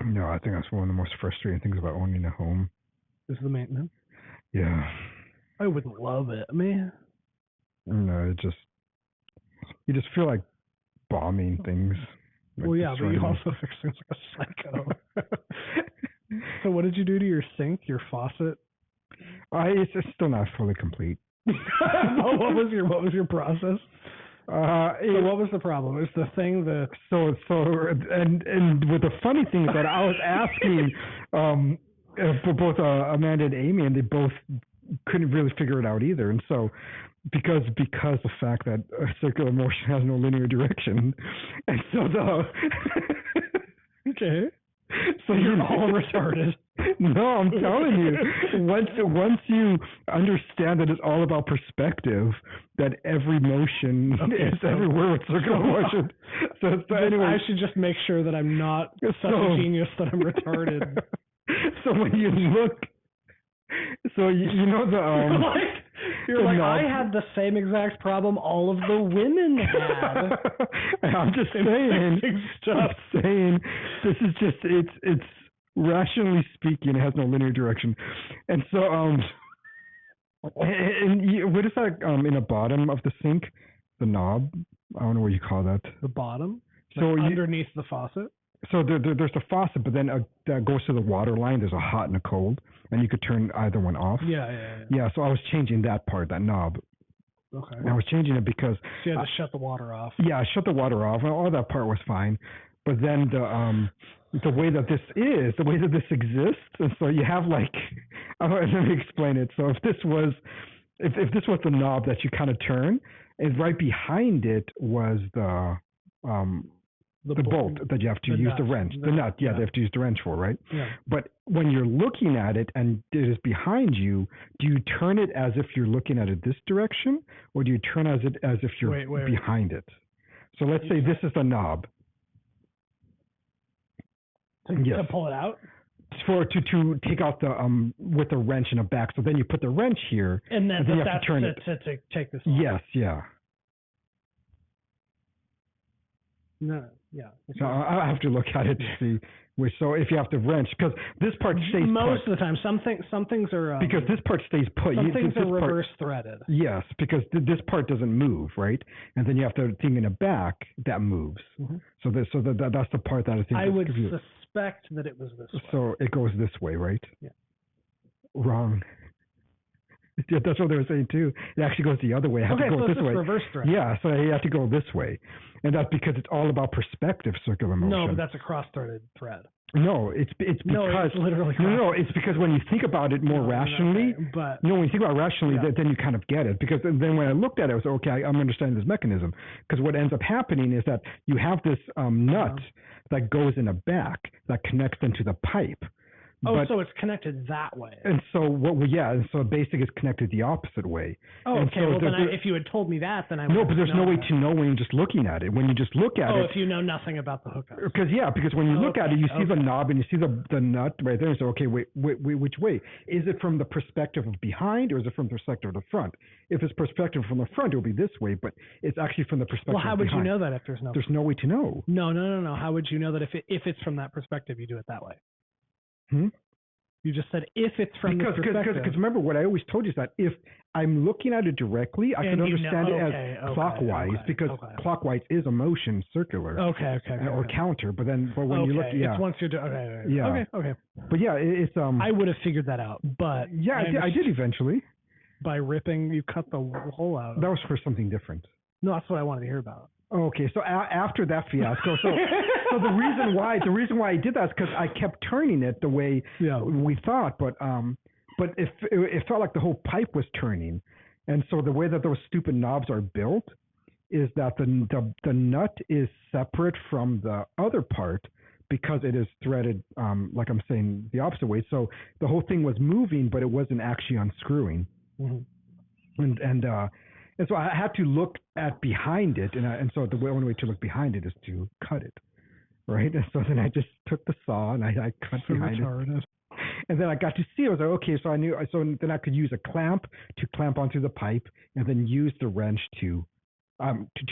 B: No, I think that's one of the most frustrating things about owning a home.
A: Is the maintenance.
B: Yeah.
A: I would love it, man.
B: No, you just feel like bombing things. Like
A: well, yeah, but you also fix things like a psycho. So what did you do to your sink, your faucet?
B: It's still not fully complete.
A: What was your process? So what was the problem? It was the thing that
B: and what the funny thing is that I was asking for both Amanda and Amy, and they both couldn't really figure it out either. And so because the fact that circular motion has no linear direction, and so
A: okay. So you're all retarded.
B: No, I'm telling you. Once you understand that it's all about perspective, that every motion is everywhere with circular motion. So anyway,
A: I should just make sure that I'm not such a genius that I'm retarded.
B: So when you look, so you know the
A: you're like I had the same exact problem all of the women had.
B: I'm just saying. This is just it's rationally speaking, it has no linear direction, and so what is that in the bottom of the sink? The knob? I don't know what you call that.
A: The bottom?
B: So
A: underneath the faucet?
B: So there's a faucet, but then that goes to the water line. There's a hot and a cold, and you could turn either one off.
A: Yeah.
B: So I was changing that part, that knob.
A: Okay.
B: And I was changing it because
A: so you had to shut the water off.
B: Yeah, I shut the water off. All that part was fine, but then the way that this exists, and so you have like, let me explain it. So if this was the knob that you kind of turn, and right behind it was the bolt that you have to use the wrench. The nut, they have to use the wrench for, right?
A: Yeah.
B: But when you're looking at it and it is behind you, do you turn it as if you're looking at it this direction, or do you turn as if you're behind it? So let's say this is the knob.
A: To pull it out?
B: To take out the with the wrench in the back. So then you put the wrench here,
A: and then
B: you have to turn it
A: to take this off.
B: Yes, yeah.
A: No, yeah.
B: So I have to look at it to see which. So if you have to wrench, because this part stays
A: most
B: put.
A: of the time, some things are
B: because this part stays put.
A: Some things are reverse threaded.
B: Yes, because this part doesn't move, right? And then you have the thing in the back that moves. Mm-hmm. So that's the part that I think.
A: I would suspect that it was this way.
B: So it goes this way, right?
A: Yeah.
B: Wrong. Yeah, that's what they were saying too. It actually goes the other way. I have to go this way.
A: Reverse thread.
B: Yeah, so you have to go this way, and that's because it's all about perspective, circular motion.
A: No, but that's a cross-threaded thread.
B: No, it's because
A: it's literally
B: it's because when you think about it more rationally,
A: but
B: when you think about it rationally, then you kind of get it. Because then when I looked at it, I was okay. I'm understanding this mechanism. Because what ends up happening is that you have this nut that goes in the back that connects into the pipe.
A: So it's connected that way.
B: And so so basically it's connected the opposite way.
A: Oh,
B: and
A: okay.
B: So
A: well, then if you had told me that, then I would.
B: No, but there's no way to know when you're just looking at it. When you just look at it.
A: Oh, if you know nothing about the hookup.
B: Because when you look at it, you see the knob and you see the nut right there. And so, okay, wait, which way? Is it from the perspective of behind, or is it from the perspective of the front? If it's perspective from the front, it will be this way, but it's actually from the perspective of behind.
A: Well, how would you know that if there's no?
B: There's no way to know.
A: No. How would you know that if it's from that perspective, you do it that way? You just said if it's from the perspective.
B: Because remember, what I always told you is that if I'm looking at it directly, I can understand it as clockwise, because clockwise is a motion, circular.
A: Okay.
B: Or counter, but when you look,
A: it's once you're okay.
B: But yeah, it's
A: I would have figured that out, but
B: yeah, I did eventually.
A: By ripping, you cut the hole out.
B: That was for something different.
A: No, that's what I wanted to hear about.
B: Okay, so after that fiasco, so the reason why I did that is because I kept turning it the way we thought, but it felt like the whole pipe was turning, and so the way that those stupid knobs are built is that the nut is separate from the other part because it is threaded, like I'm saying, the opposite way. So the whole thing was moving, but it wasn't actually unscrewing, and so I had to look at behind it, and so the only way to look behind it is to cut it, right? And so then I just took the saw and I cut behind it, and then I got to see. I was like, okay, so I knew. So then I could use a clamp to clamp onto the pipe, and then use the wrench to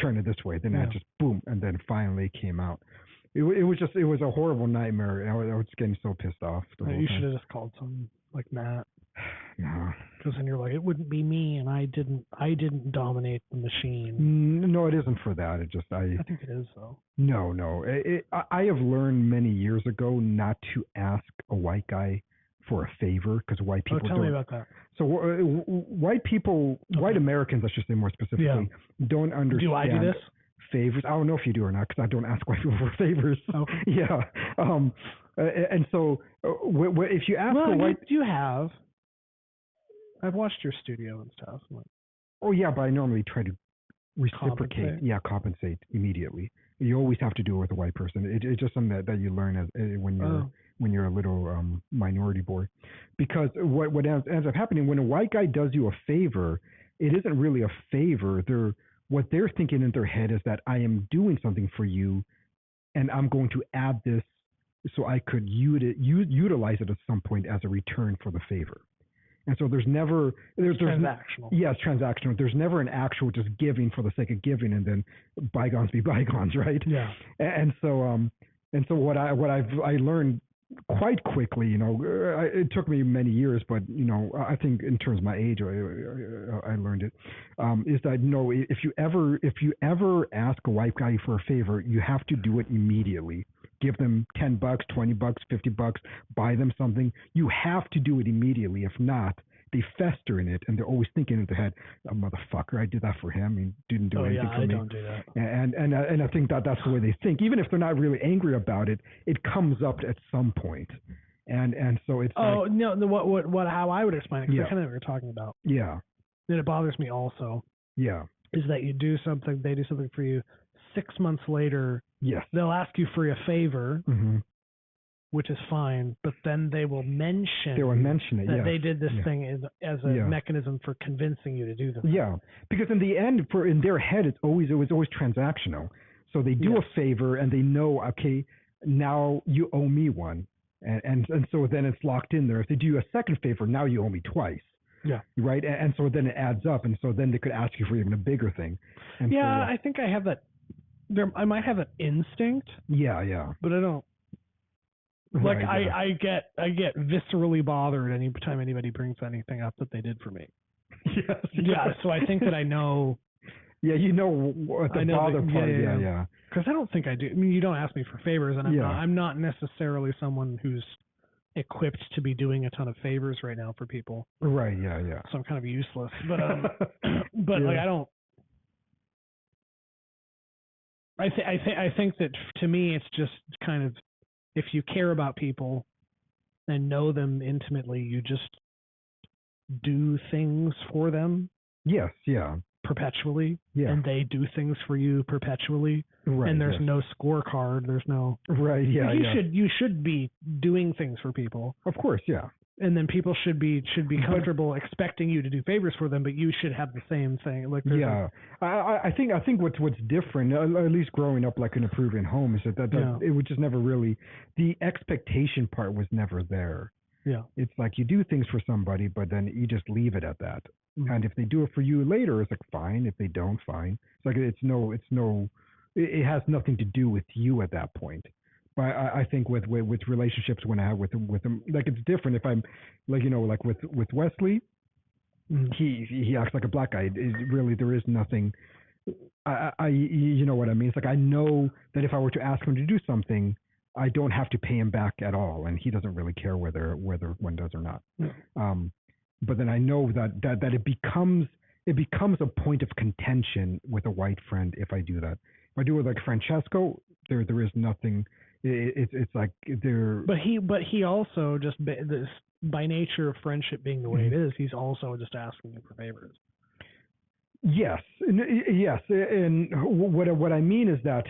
B: turn it this way. Then I just boom, and then finally it came out. It was a horrible nightmare. I was getting so pissed off.
A: You should have just called someone like Matt.
B: No.
A: Because then you're like, it wouldn't be me, and I didn't dominate the machine.
B: No, it isn't for that.
A: I think it is though.
B: No. I have learned many years ago not to ask a white guy for a favor, because white people.
A: Tell me about that.
B: So white people, white Americans, I should say more specifically, don't understand.
A: Do I do this?
B: Favors. I don't know if you do or not, because I don't ask white people for favors.
A: Okay.
B: Yeah. And so if you ask a white,
A: you have. I've watched your studio and stuff.
B: Oh yeah, but I normally try to reciprocate. Compensate immediately. You always have to do it with a white person. It's just something that you learn when you're a little minority boy, because what ends up happening when a white guy does you a favor, it isn't really a favor. What they're thinking in their head is that I am doing something for you, and I'm going to add this so I could utilize it at some point as a return for the favor. And so there's transactional. Yeah, it's transactional. There's never an actual just giving for the sake of giving, and then bygones be bygones, right?
A: Yeah.
B: And so what I learned quite quickly, it took me many years, but I think in terms of my age, I learned it, is that if you ever ask a white guy for a favor, you have to do it immediately give them $10, $20, $50, buy them something. You have to do it immediately. If not, they fester in it, and they're always thinking in their head, "Oh, motherfucker, I did that for him. He didn't do anything for me."
A: I don't do that.
B: And I think that's the way they think. Even if they're not really angry about it, it comes up at some point. And so it's
A: how I would explain it, because I kind of know what you're talking about.
B: Yeah.
A: And it bothers me also.
B: Yeah.
A: Is that you do something, they do something for you, 6 months later,
B: yes,
A: they'll ask you for a favor,
B: mm-hmm.
A: which is fine, but then they will mention
B: it,
A: that they did this thing as a mechanism for convincing you to do the thing.
B: Yeah, because in the end, in their head, it was always transactional. So they do a favor, and they know, okay, now you owe me one, and so then it's locked in there. If they do you a second favor, now you owe me twice.
A: Yeah.
B: Right, and so then it adds up, and so then they could ask you for even a bigger thing. And
A: I think I have that. I might have an instinct.
B: Yeah.
A: But I don't. Like I get viscerally bothered anytime anybody brings anything up that they did for me.
B: Yes.
A: Yeah. So I think that I know.
B: Yeah, you know what the bother part. Yeah.
A: Because I don't think I do. I mean, you don't ask me for favors, and I'm not necessarily someone who's equipped to be doing a ton of favors right now for people.
B: Right. Yeah.
A: So I'm kind of useless. But like I don't. I think that to me it's just kind of, if you care about people and know them intimately, you just do things for them.
B: Yes. Yeah.
A: Perpetually.
B: Yeah.
A: And they do things for you perpetually.
B: Right.
A: And there's no scorecard. There's no.
B: Right. Yeah.
A: You should be doing things for people.
B: Of course. Yeah.
A: And then people should be comfortable expecting you to do favors for them, but you should have the same thing. Like
B: I think what's different, at least growing up like in a Peruvian home, is that it was just never really, the expectation part was never there.
A: Yeah.
B: It's like you do things for somebody, but then you just leave it at that.
A: Mm-hmm.
B: And if they do it for you later, it's like fine. If they don't, fine. It's like it has nothing to do with you at that point. But I think with relationships, when I have with them, like it's different. If I'm like with Wesley, he acts like a black guy. Really, there is nothing. You know what I mean? It's like I know that if I were to ask him to do something, I don't have to pay him back at all, and he doesn't really care whether one does or not. But then I know that it becomes a point of contention with a white friend if I do that. If I do it like Francesco, there is nothing. It's like there.
A: But he also just by nature of friendship being the way it is, he's also just asking you for favors.
B: Yes, and what I mean is that.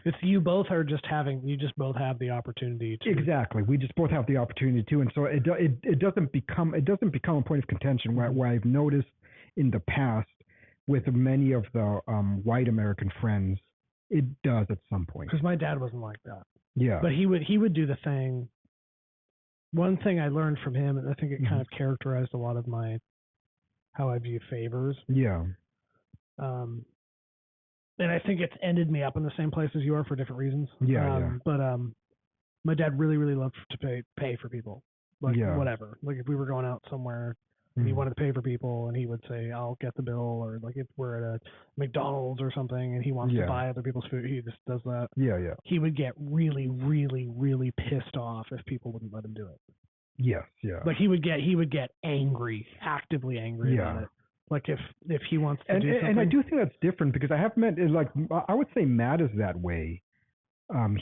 A: It's you both have the opportunity to.
B: Exactly. We just both have the opportunity to, and so it doesn't become a point of contention where I've noticed in the past with many of the white American friends, it does at some point.
A: Because my dad wasn't like that.
B: Yeah.
A: But he would do the thing. One thing I learned from him, and I think it kind of characterized a lot of how I view favors.
B: Yeah.
A: And I think it's ended me up in the same place as you are for different reasons.
B: Yeah.
A: But my dad really, really loved to pay for people. Like whatever. Like if we were going out somewhere and he wanted to pay for people, and he would say, "I'll get the bill," or like if we're at a McDonald's or something and he wants to buy other people's food, he just does that.
B: Yeah.
A: He would get really, really, really pissed off if people wouldn't let him do it.
B: Yes. Yeah.
A: Like he would get angry, actively angry about it. Like if he wants to do something.
B: And I do think that's different, because I have met, like, I would say Matt is that way.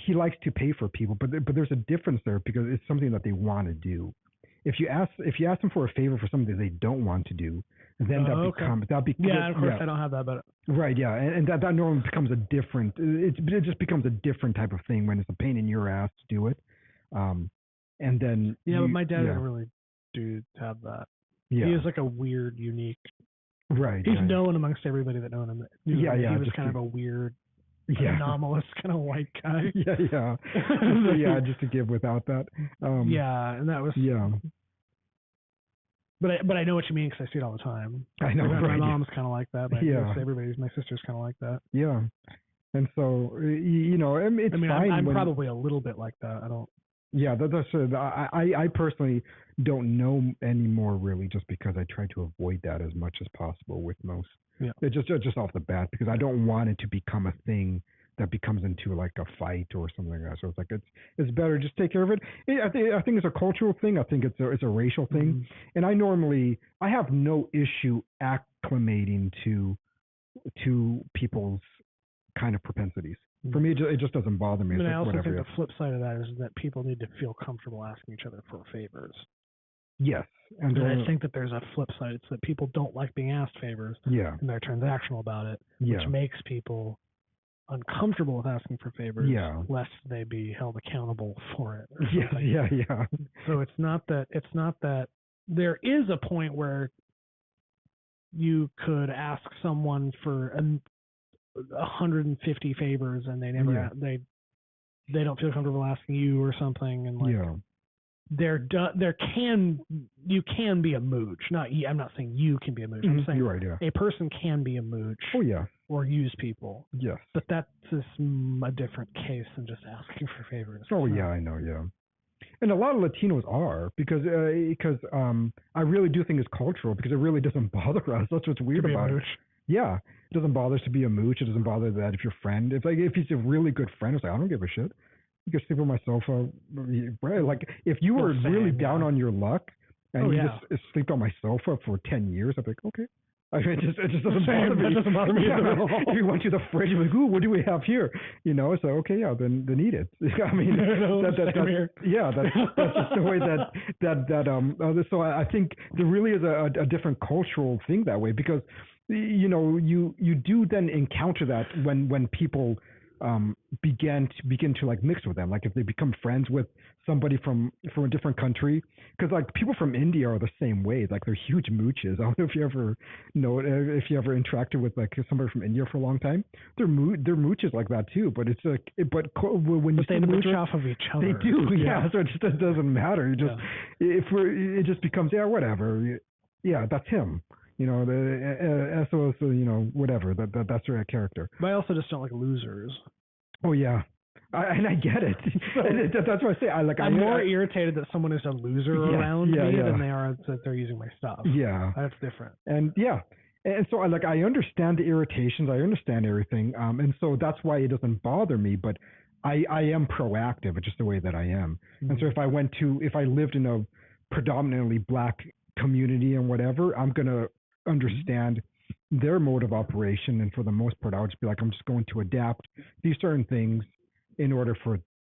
B: He likes to pay for people, but there's a difference there, because it's something that they want to do. If you ask them for a favor for something that they don't want to do, then that becomes
A: of course I don't have that, but
B: right, yeah, and that normally becomes a different. It just becomes a different type of thing when it's a pain in your ass to do it. And then
A: but my dad doesn't really have that.
B: Yeah.
A: He is like a weird, unique.
B: Right.
A: He's known amongst everybody that known him. He was kind of a weird, anomalous kind of white guy.
B: Yeah. Just to give without that.
A: And that was.
B: Yeah.
A: But I know what you mean, because I see it all the time.
B: I know.
A: My mom's kind of like that. My sister's kind of like that.
B: Yeah. And so it's fine.
A: I'm probably a little bit like that. I don't.
B: Yeah, I personally don't know anymore, really, just because I try to avoid that as much as possible with most.
A: Yeah.
B: It's just off the bat, because I don't want it to become a thing that becomes into like a fight or something like that. So it's like it's better just take care of it. I think it's a cultural thing. I think it's a racial thing. And I have no issue acclimating to people's kind of propensities. For me, it just doesn't bother me.
A: I also think the flip side of that is that people need to feel comfortable asking each other for favors.
B: Yes.
A: And I think that there's a flip side. It's that people don't like being asked favors.
B: Yeah.
A: And they're transactional about it, which makes people uncomfortable with asking for favors, lest they be held accountable for it.
B: Yeah.
A: So it's not that there is a point where you could ask someone for 150 favors and they never they don't feel comfortable asking you or something, and like you can be a mooch. I'm not saying you can be a mooch. I'm saying
B: you're right,
A: a person can be a mooch.
B: Oh yeah.
A: Or use people.
B: Yes.
A: But that's just a different case than just asking for favors.
B: Oh yeah, I know. Yeah. And a lot of Latinos are because I really do think it's cultural because it really doesn't bother us. That's what's weird about it. Yeah, it doesn't bother us to be a mooch. It doesn't bother that if your friend, if he's a really good friend, it's like I don't give a shit. You can sleep on my sofa. Like if you were really down on your luck and you just sleep on my sofa for 10 years, I'd be like, okay. I mean, it just doesn't bother me. It doesn't bother me at all. If you went to the fridge, you're like, ooh, what do we have here? So okay, then eat it. I mean, that's just the way that. So I think there really is a different cultural thing that way because, you do then encounter that when people begin to like mix with them, like if they become friends with somebody from a different country, because like people from India are the same way, like they're huge mooches. I don't know if you ever interacted with like somebody from India for a long time. They're mooches like that too, but it's like when
A: they mooch off of each other.
B: They do, so it doesn't matter. It just becomes whatever. Yeah, that's him. The SOS, whatever. That's their character.
A: But I also just don't like losers.
B: Oh yeah, and I get it. That's what I say. I'm
A: more irritated that someone is a loser around me than they are that they're using my stuff.
B: Yeah,
A: that's different.
B: And so I understand the irritations. I understand everything. And so that's why it doesn't bother me. But I am proactive. It's just the way that I am. Mm-hmm. And so if I lived in a predominantly black community and whatever, I'm gonna understand their mode of operation, and for the most part, I'll just be like, I'm just going to adapt these certain things in order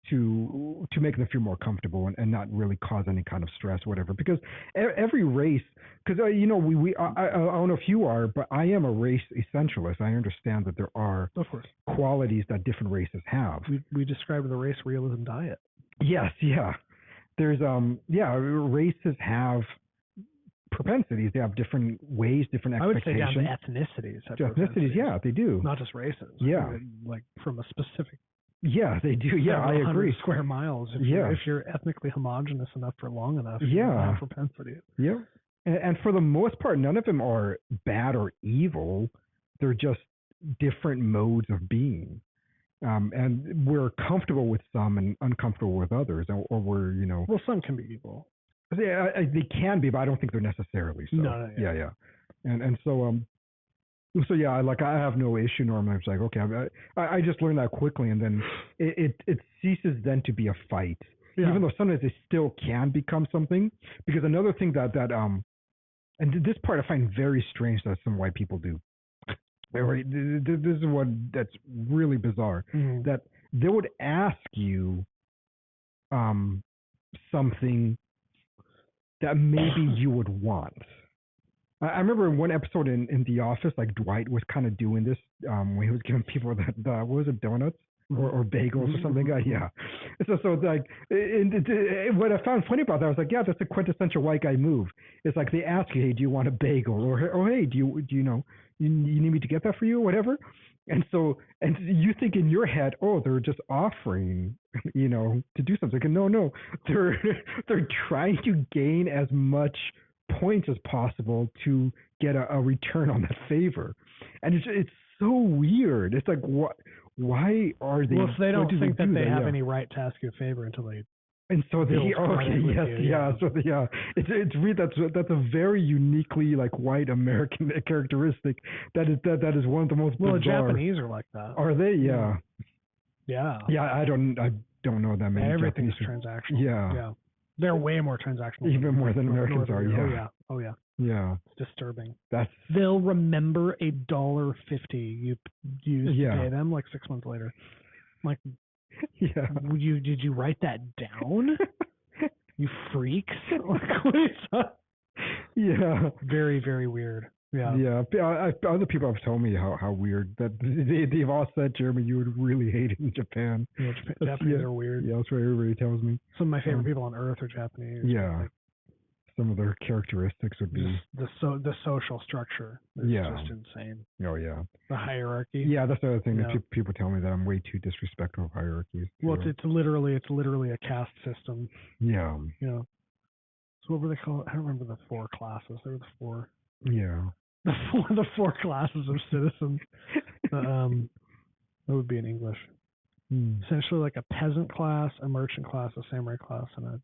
B: to make them feel more comfortable and not really cause any kind of stress, or whatever. Because every race, because I don't know if you are, but I am a race essentialist. I understand that there are qualities that different races have.
A: We describe the race realism diet.
B: Yes, yeah. There's races have propensities. They have different ways, different expectations.
A: I would say down to ethnicities.
B: Ethnicities, yeah, they do.
A: Not just races.
B: Yeah.
A: Like from a specific.
B: Yeah, they do. Yeah, I agree.
A: Square miles. If you're ethnically homogenous enough for long enough, you have propensities.
B: Yeah. And for the most part, none of them are bad or evil. They're just different modes of being. And we're comfortable with some and uncomfortable with others, or we're,
A: Well, some can be evil.
B: Yeah, they can be, but I don't think they're necessarily so.
A: No,
B: yeah. And so I have no issue normally. It's like, okay, I just learned that quickly, and then it ceases then to be a fight, even though sometimes it still can become something. Because another thing that and this part I find very strange that some white people do. This is that's really bizarre. Mm-hmm. That they would ask you something that maybe you would want. I remember in one episode in The Office, like Dwight was kind of doing this when he was giving people that what was it, donuts or bagels or something. Yeah. So like, what I found funny about that, I was like, yeah, that's a quintessential white guy move. It's like they ask you, hey, do you want a bagel, or oh, hey, do you know you need me to get that for you, or whatever. And you think in your head, oh, they're just offering, to do something. And no, they're trying to gain as much points as possible to get a return on that favor. And it's so weird. It's like, what? Why are they?
A: Well, if they don't think that they have any right to ask you a favor until they.
B: And so it's weird. That's a very uniquely like white American characteristic. That is one of the most bizarre.
A: Well, the Japanese are like that.
B: Are they? Yeah.
A: Yeah.
B: Yeah, I don't know that many.
A: Everything's
B: Japanese.
A: transactional.
B: Yeah.
A: Yeah. They're way more transactional.
B: Even more than Americans are. Yeah.
A: Oh yeah. Oh yeah.
B: Yeah.
A: It's disturbing.
B: They'll
A: remember $1.50 you used to pay them like 6 months later. Like,
B: yeah.
A: Did you write that down? You freaks! Like, what is that?
B: Yeah.
A: Very, very weird. Yeah.
B: Yeah. Other people have told me how weird that they've all said, Jeremy, you would really hate it in Japan.
A: Yeah, Japanese are weird.
B: Yeah, that's what everybody tells me.
A: Some of my favorite people on earth are Japanese.
B: Yeah.
A: Like,
B: some of their characteristics would be
A: the social structure is just insane.
B: Oh yeah.
A: The hierarchy.
B: Yeah, that's the other thing that people tell me, that I'm way too disrespectful of hierarchies.
A: Well, it's literally a caste system.
B: Yeah.
A: You know. So what were they called? I don't remember the 4 classes. There were the 4.
B: Yeah.
A: The 4 classes of citizens. That would be in English. Essentially like a peasant class, a merchant class, a samurai class, and a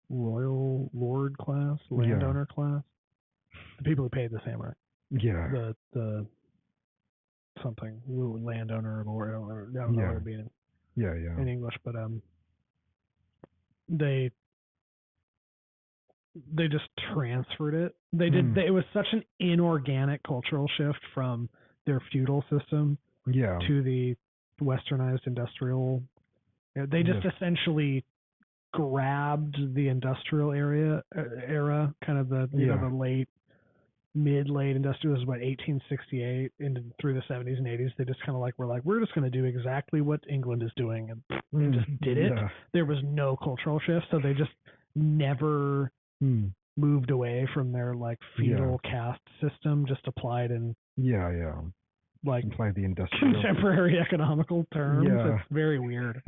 A: royal lord class, landowner class. The people who paid the samurai.
B: Yeah.
A: The something landowner or lord. I don't know what it would be in English, but they just transferred it. They did. It was such an inorganic cultural shift from their feudal system to the westernized industrial. They just essentially grabbed the industrial era, kind of the the mid-late industrial. This is about 1868 into through the 70s and 80s. They just kind of we're just going to do exactly what England is doing, and just did it. Yeah. There was no cultural shift, so they just never moved away from their feudal caste system. Just applied in applied the industrial contemporary economical terms. Yeah. It's very weird.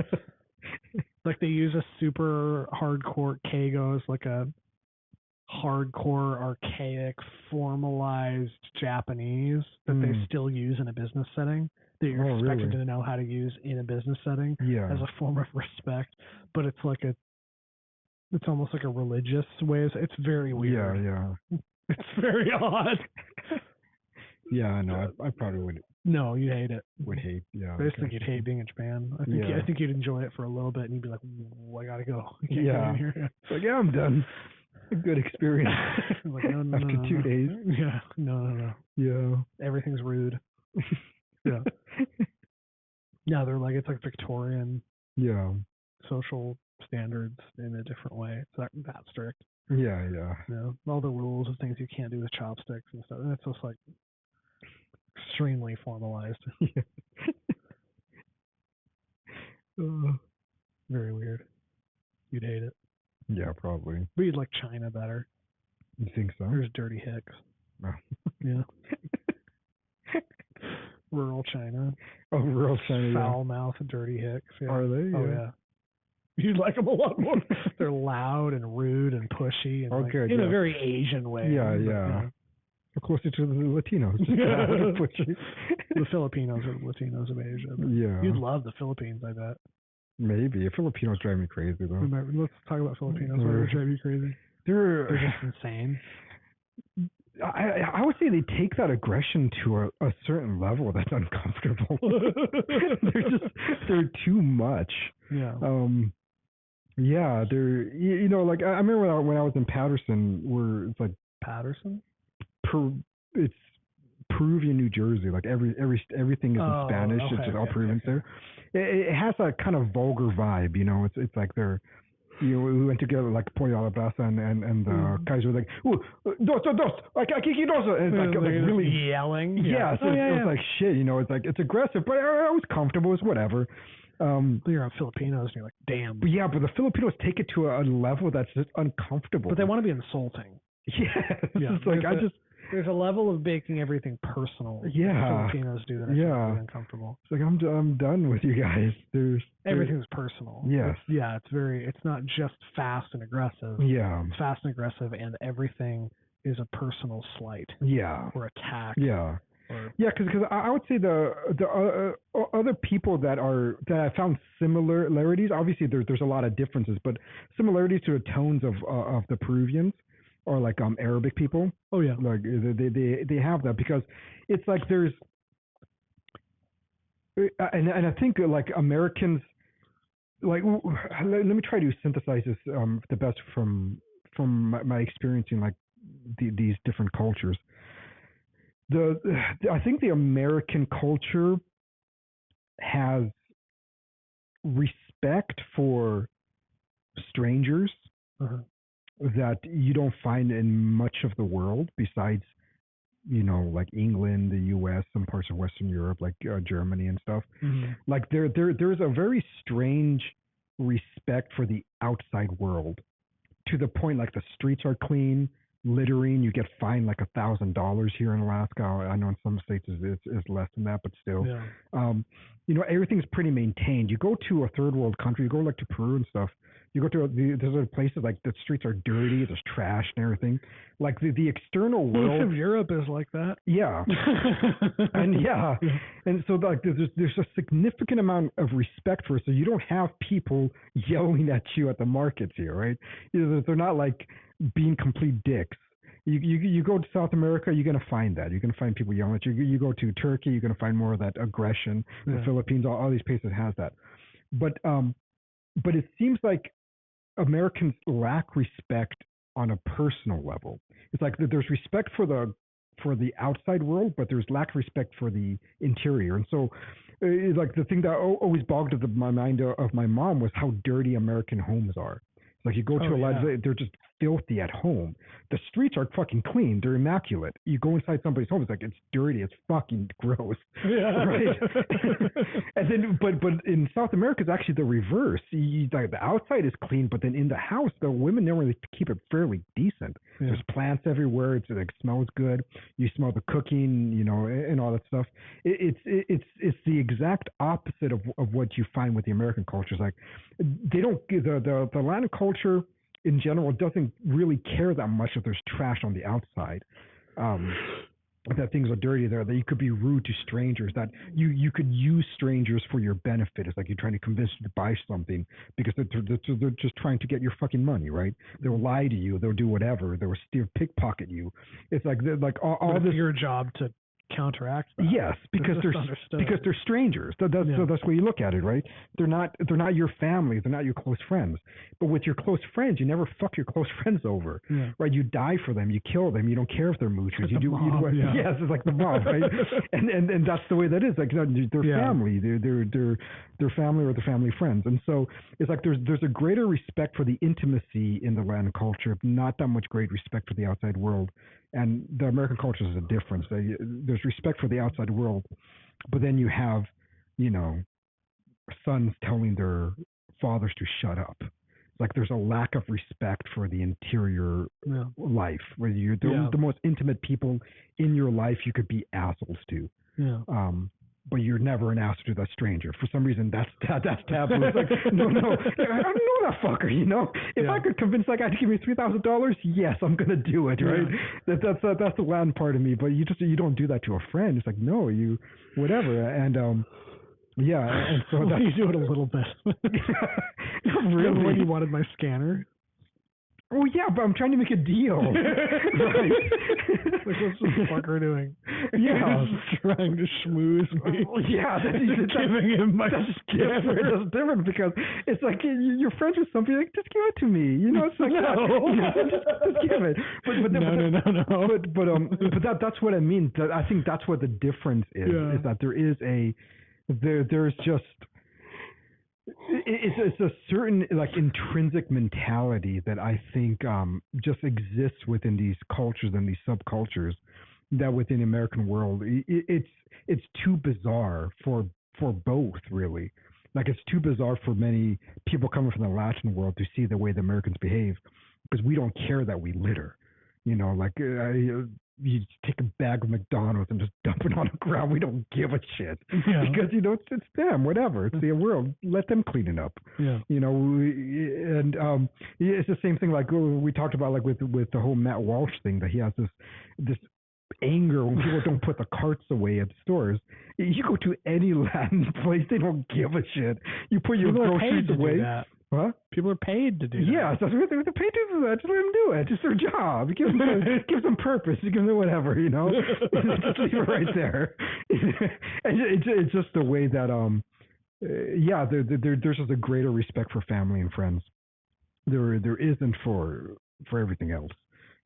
A: They use a super hardcore Keigo, like a hardcore, archaic, formalized Japanese that they still use in a business setting, that you're expected to know how to use in a business setting as a form of respect. But it's it's almost like a religious way. It's very weird. Yeah. It's very odd.
B: Yeah, no, I probably would.
A: No, you'd hate it.
B: Would hate, yeah.
A: I just think you'd hate being in Japan. I think you'd enjoy it for a little bit, and you'd be like, I gotta go. I can't go in here.
B: It's I'm done. A good experience.
A: No,
B: after 2 days.
A: Yeah, no.
B: Yeah.
A: Everything's rude. Yeah. Yeah, they're it's Victorian.
B: Yeah.
A: Social standards in a different way. It's not that strict.
B: Yeah.
A: All the rules of things you can't do with chopsticks and stuff. And it's just extremely formalized. Very weird. You'd hate it.
B: Yeah, probably.
A: But you'd like China better.
B: You think so?
A: There's dirty hicks.
B: Oh.
A: Yeah. Rural China.
B: Oh, rural China.
A: Foul-mouthed, dirty hicks. Yeah.
B: Are they?
A: Oh, yeah. You'd like them a lot more. They're loud and rude and pushy and in a very Asian way.
B: Yeah. Closer to the Latinos.
A: The Filipinos are the Latinos of Asia.
B: Yeah.
A: You'd love the Philippines, I bet.
B: Maybe. Filipinos drive me crazy, though.
A: Let's talk about Filipinos. Why do they drive you crazy? They're just insane.
B: I would say they take that aggression to a certain level that's uncomfortable. They're too much.
A: Yeah.
B: Yeah, they're I remember when I was in Patterson, where it's
A: Patterson.
B: It's Peruvian, New Jersey. Everything is in Spanish. It's just all Peruvians there. It has a kind of vulgar vibe, It's like they're, we went together Pollo a la Brasa, and the guys were like, dos, aquí dos, and it's really
A: yelling.
B: Yeah, so it was shit, it's aggressive, but I was comfortable. It's whatever.
A: You're on Filipinos, and you're like, damn.
B: But yeah, but the Filipinos take it to a level that's just uncomfortable.
A: But they want to be insulting.
B: Yeah, it's
A: there's a level of making everything personal.
B: Yeah,
A: Filipinos do that. Really uncomfortable.
B: It's I'm done with you guys.
A: Everything's personal.
B: Yes.
A: It's not just fast and aggressive.
B: Yeah.
A: It's fast and aggressive, and everything is a personal slight.
B: Yeah.
A: Or attack.
B: Yeah. Because I would say the other people that I found similarities. Obviously, there's a lot of differences, but similarities to the tones of the Peruvians or Arabic people.
A: Oh yeah,
B: they have that, because it's and I think like Americans, like let me try to synthesize this the best from my experience in like these different cultures. I think the American culture has respect for strangers that you don't find in much of the world besides, like England, the U.S., some parts of Western Europe, like Germany and stuff. Like there's a very strange respect for the outside world, to the point like the streets are clean. Littering, you get fined like $1,000 here in Alaska. I know in some states it's less than that, but still, everything's pretty maintained. You go to a third world country, you go like to Peru and stuff. You go to there's other places like the streets are dirty, there's trash and everything. Like the external world.
A: Most of Europe is like that.
B: Yeah, and so like there's a significant amount of respect for it. So you don't have people yelling at you at the markets here, right? They're not like being complete dicks. You go to South America, you're gonna find that. You're gonna find people yelling at you. You go to Turkey, you're gonna find more of that aggression. The Philippines, all these places has that. But it seems like Americans lack respect on a personal level. It's like there's respect for the outside world, but there's lack of respect for the interior. And so, like the thing that always bogged my mind of my mom was how dirty American homes are. Like you go to a lot, they're just filthy at home. The streets are fucking clean; they're immaculate. You go inside somebody's home, it's like it's dirty, it's fucking gross, right? And then, but in South America, it's actually the reverse. Like the outside is clean, but then in the house, the women normally keep it fairly decent. There's plants everywhere. It like smells good. You smell the cooking, and all that stuff. It's the exact opposite of what you find with the American culture. It's like they don't the Latin culture in general doesn't really care that much if there's trash on the outside. That things are dirty there, that you could be rude to strangers, that you could use strangers for your benefit. It's like you're trying to convince them to buy something because they're just trying to get your fucking money, right? They'll lie to you, they'll do whatever, they'll pickpocket you. It's like all this.
A: Your job to counteract that.
B: Yes, because they're strangers. So that's where you look at it, right? They're not your family, they're not your close friends. But with your close friends, you never fuck your close friends over, right? You die for them, you kill them, you don't care if they're moochers. Yes, it's like the mob, right? and that's the way that is. Like they're family, they're family or they're family friends, and so it's like there's a greater respect for the intimacy in the Latin culture, not that much great respect for the outside world. And the American culture is a difference. There's respect for the outside world, but then you have, sons telling their fathers to shut up. Like there's a lack of respect for the interior life, where you're the most intimate people in your life you could be assholes to. But you're never an asshole to that stranger. For some reason, that's taboo. It's like, no, I don't know that fucker. If I could convince that guy to give me $3,000, yes, I'm gonna do it. Right? That's the Latin part of me. But you don't do that to a friend. It's like no, you whatever. And and so
A: you do it a little bit.
B: Really?
A: When you wanted my scanner.
B: Oh yeah, but I'm trying to make a deal. Right.
A: Like what's the fucker doing?
B: Yeah,
A: he's trying to schmooze me.
B: That's
A: giving him my
B: scanner. That's different because it's like you're friends with somebody. Like just give it to me. It's like just give it. But no. But that's what I mean. I think that's what the difference is. Is that there's just. It's a certain like intrinsic mentality that I think just exists within these cultures and these subcultures that within the American world it's too bizarre for both really. Like it's too bizarre for many people coming from the Latin world to see the way the Americans behave because we don't care that we litter. You take a bag of McDonald's and just dump it on the ground. We don't give a shit because it's them, whatever. It's their world. Let them clean it up. And it's the same thing. Like we talked about, like with the whole Matt Walsh thing, that he has this anger when people don't put the carts away at stores. You go to any Latin place, they don't give a shit. You put your groceries away. What?
A: People are paid to do that.
B: Yeah, so they're paid to do that. Just let them do it. It's their job. It gives them purpose. It gives them whatever, Just leave it right there. And it's just the way that there's just a greater respect for family and friends. There isn't for everything else.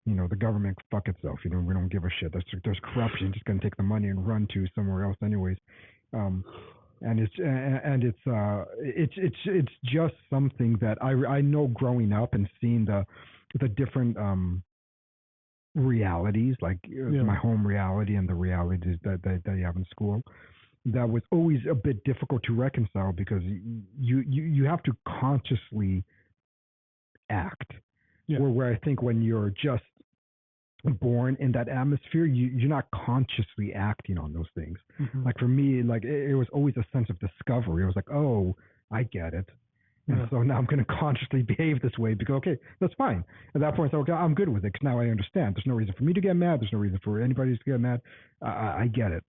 B: The government fuck itself. We don't give a shit. There's corruption. Just gonna take the money and run to somewhere else, anyways. And it's just something that I know growing up and seeing the different realities, like my home reality and the realities that you have in school. That was always a bit difficult to reconcile because you have to consciously act.
A: Yeah.
B: Where I think when you're just born in that atmosphere, you're not consciously acting on those things. Mm-hmm. Like for me, like it was always a sense of discovery. It was like, oh, I get it. And so now I'm going to consciously behave this way because, okay, that's fine. At that point, okay, I'm good with it because now I understand. There's no reason for me to get mad. There's no reason for anybody to get mad. I get it.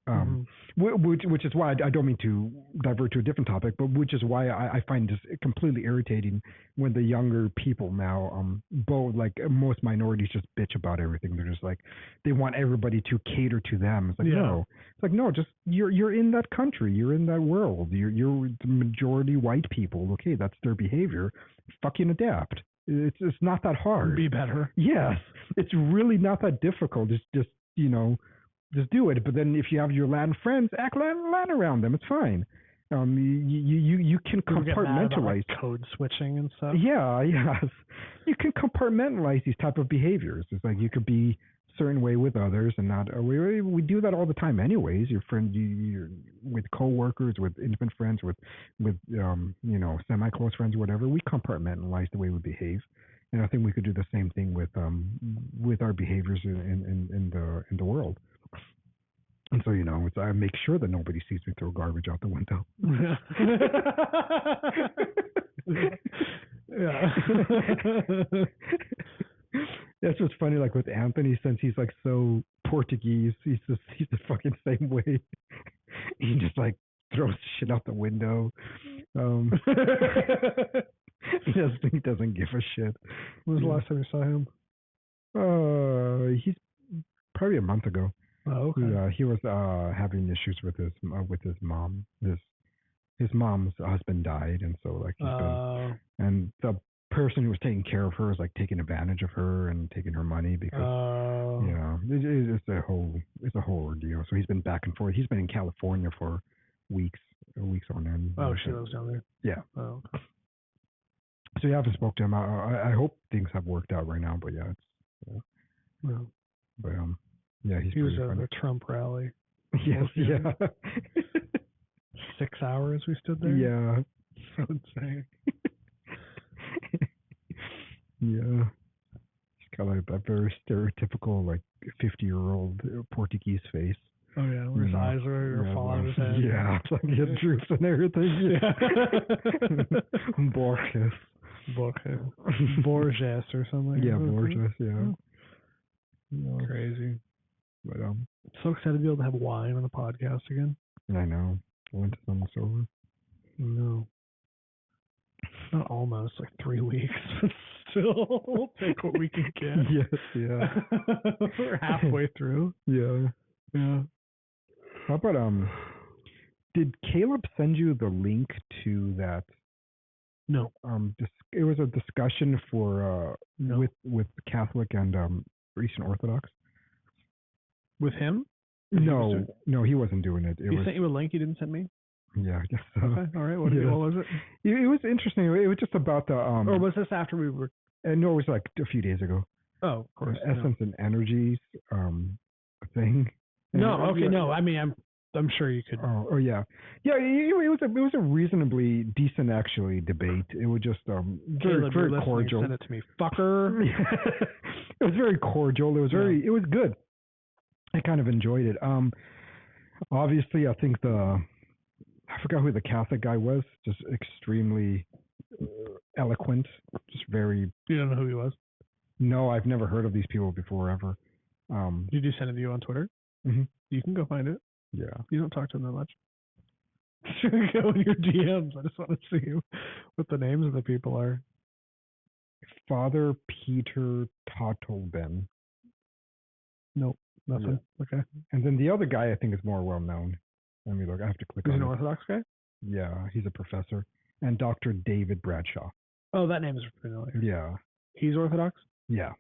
B: Which is why I don't mean to divert to a different topic, but which is why I find this completely irritating when the younger people now, both like most minorities, just bitch about everything. They're just like, they want everybody to cater to them. It's like, no. It's like, no, just you're in that country. You're in that world. You're the majority white people. Okay, that's their behavior. Fucking adapt. It's not that hard.
A: Be better.
B: Yes, it's really not that difficult. It's just just do it. But then if you have your Latin friends, act Latin around them. It's fine. You can compartmentalize
A: like code switching and stuff.
B: Yeah, yes. You can compartmentalize these type of behaviors. It's like you could be certain way with others and not. We do that all the time, anyways. Your friend, you're with coworkers, with intimate friends, with semi-close friends, or whatever. We compartmentalize the way we behave, and I think we could do the same thing with our behaviors in the world. And so I make sure that nobody sees me throw garbage out the window.
A: Yeah.
B: That's what's funny, like with Anthony, since he's like so Portuguese, he's the fucking same way. He just like throws shit out the window. He doesn't give a shit.
A: When was the last time you saw him?
B: He's probably a month ago.
A: Oh, okay.
B: He was having issues with his mom. His mom's husband died, and so like he's been, and the person who was taking care of her is like taking advantage of her and taking her money because it's a whole ordeal. So he's been back and forth. He's been in California for weeks on end.
A: Oh, she lives down there.
B: Yeah.
A: Oh.
B: So you haven't spoke to him. I hope things have worked out right now, but yeah,
A: Well,
B: but yeah, he
A: was at the Trump rally.
B: Yes, yeah.
A: 6 hours we stood there.
B: Yeah.
A: So insane.
B: Yeah. He's got like that very stereotypical, like 50-year-old Portuguese face.
A: Oh yeah, where his eyes are falling out of his head.
B: Yeah, it's like he had droops and everything. Yeah. Borges or something. Yeah, Borges. Yeah.
A: Crazy.
B: But
A: so excited to be able to have wine on the podcast again.
B: I know. Winter's almost over.
A: No. Not almost, like 3 weeks. Still, we'll take what we can get.
B: Yes, yeah.
A: We're halfway through.
B: Yeah. How about did Caleb send you the link to that?
A: No.
B: It was a discussion for with Catholic and Eastern Orthodox.
A: With him?
B: No, he wasn't doing it.
A: He sent you a link. You didn't send me.
B: Yeah, I guess so.
A: Okay, all right. What was it?
B: It was interesting. It was just about the
A: Or was this after we were?
B: No, it was like a few days ago.
A: Oh, of course.
B: Essence and energies thing.
A: No, okay, no. I mean, I'm sure you could.
B: Oh yeah. It was a reasonably decent actually debate. It was just very cordial.
A: Send it to me, fucker.
B: It was very cordial. It was it was good. I kind of enjoyed it. Obviously, I think I forgot who the Catholic guy was. Just extremely eloquent. Just very.
A: You don't know who he was?
B: No, I've never heard of these people before ever.
A: Did you send it to you on Twitter?
B: Mm-hmm.
A: You can go find it.
B: Yeah.
A: You don't talk to them that much. Go in your DMs. I just want to see what the names of the people are.
B: Father Peter Tottolben.
A: Nope, nothing. Yeah. Okay.
B: And then the other guy I think is more well known. Let me look. I have to click on it.
A: He's an Orthodox guy?
B: Yeah, he's a professor. And Dr. David Bradshaw.
A: Oh, that name is familiar.
B: Yeah.
A: He's Orthodox?
B: Yeah.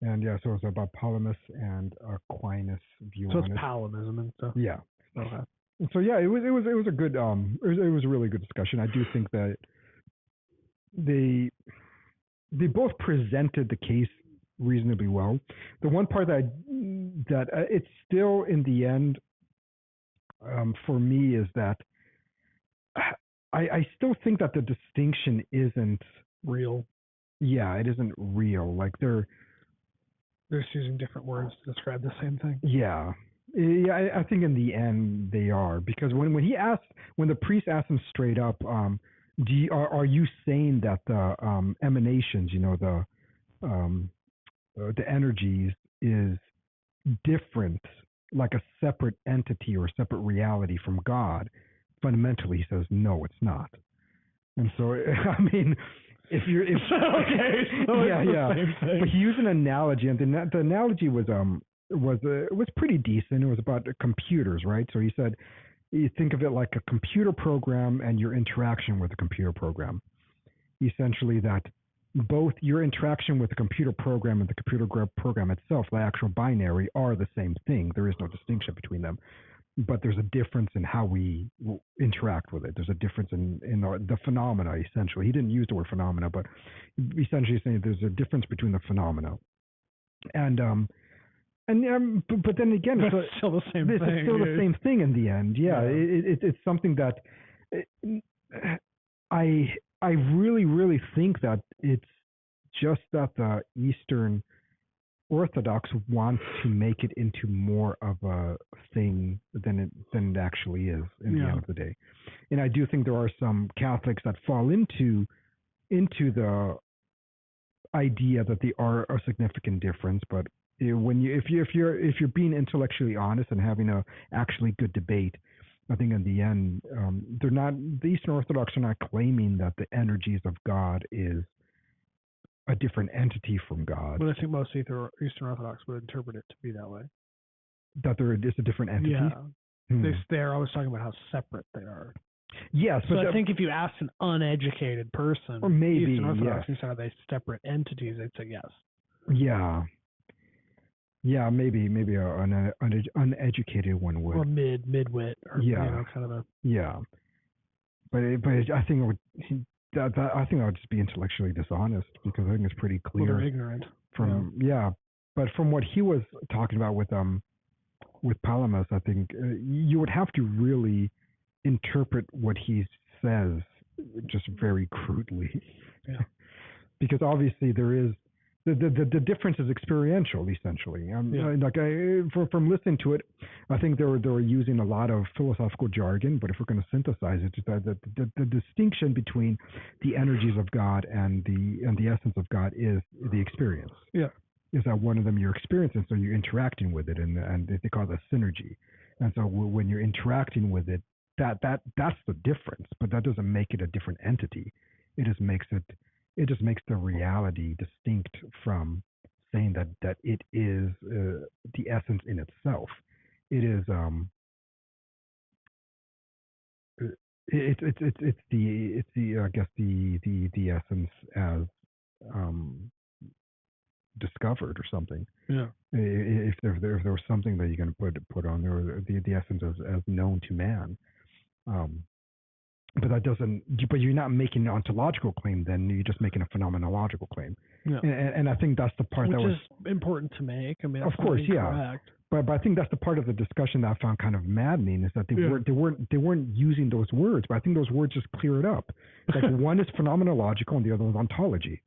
B: And yeah, so it's about Palamas and Aquinas' view
A: so
B: on it.
A: So it's Palimism and stuff.
B: Yeah.
A: Okay.
B: So yeah, it was a good it was a really good discussion. I do think that they both presented the case reasonably well. The one part that it's still in the end for me is that I still think that the distinction isn't
A: real.
B: Yeah, it isn't real. Like they're
A: just using different words to describe the same thing.
B: Yeah. Yeah, I think in the end they are, because when the priest asked him straight up, are you saying that the emanations, the energies is different, like a separate entity or a separate reality from God? Fundamentally, he says no, it's not. And so, I mean, okay, so yeah. But he used an analogy, and the analogy was pretty decent. It was about computers, right? So he said, you think of it like a computer program and your interaction with the computer program. Essentially, that both your interaction with the computer program and the computer program itself, the actual binary, are the same thing. There is no distinction between them. But there's a difference in how we interact with it. There's a difference in the phenomena, essentially. He didn't use the word phenomena, but essentially saying there's a difference between the phenomena. But then again,
A: it's still the same thing.
B: It's still the same thing in the end. Yeah. It's something that I really, really think that it's just that the Eastern Orthodox wants to make it into more of a thing than it actually is in the end of the day. And I do think there are some Catholics that fall into the idea that they are a significant difference, but if you're being intellectually honest and having a actually good debate, I think in the end, the Eastern Orthodox are not claiming that the energies of God is a different entity from God.
A: But I think most Eastern Orthodox would interpret it to be that way.
B: That there is a different entity?
A: Yeah. They're always talking about how separate they are.
B: Yes.
A: So I think if you asked an uneducated person,
B: or maybe,
A: Eastern Orthodox, are they separate entities, they'd say yes.
B: Yeah. Yeah, maybe an uneducated one would.
A: Or mid-wit, or kind of a.
B: Yeah. But I think it would. I think I would just be intellectually dishonest, because I think it's pretty clear.
A: Well, they're ignorant.
B: But from what he was talking about with Palamas, I think you would have to really interpret what he says just very crudely.
A: Yeah.
B: Because obviously there is the difference is experiential, essentially. From listening to it, I think they were using a lot of philosophical jargon. But if we're going to synthesize it, the distinction between the energies of God and the essence of God is the experience.
A: Yeah,
B: is that one of them you're experiencing, so you're interacting with it, and they call it synergy. And so when you're interacting with it, that's the difference. But that doesn't make it a different entity. It just makes the reality distinct from saying that it is the essence in itself. It is it's the I guess the essence as discovered or something.
A: Yeah.
B: If there was something that you're going to put on there, the essence as known to man. But that doesn't. But you're not making an ontological claim. Then you're just making a phenomenological claim.
A: Yeah.
B: And I think that's the part
A: which
B: that was
A: is important to make. I mean,
B: of course, yeah.
A: Correct.
B: But I think that's the part of the discussion that I found kind of maddening, is that they weren't using those words. But I think those words just clear it up. Like one is phenomenological and the other one's ontology.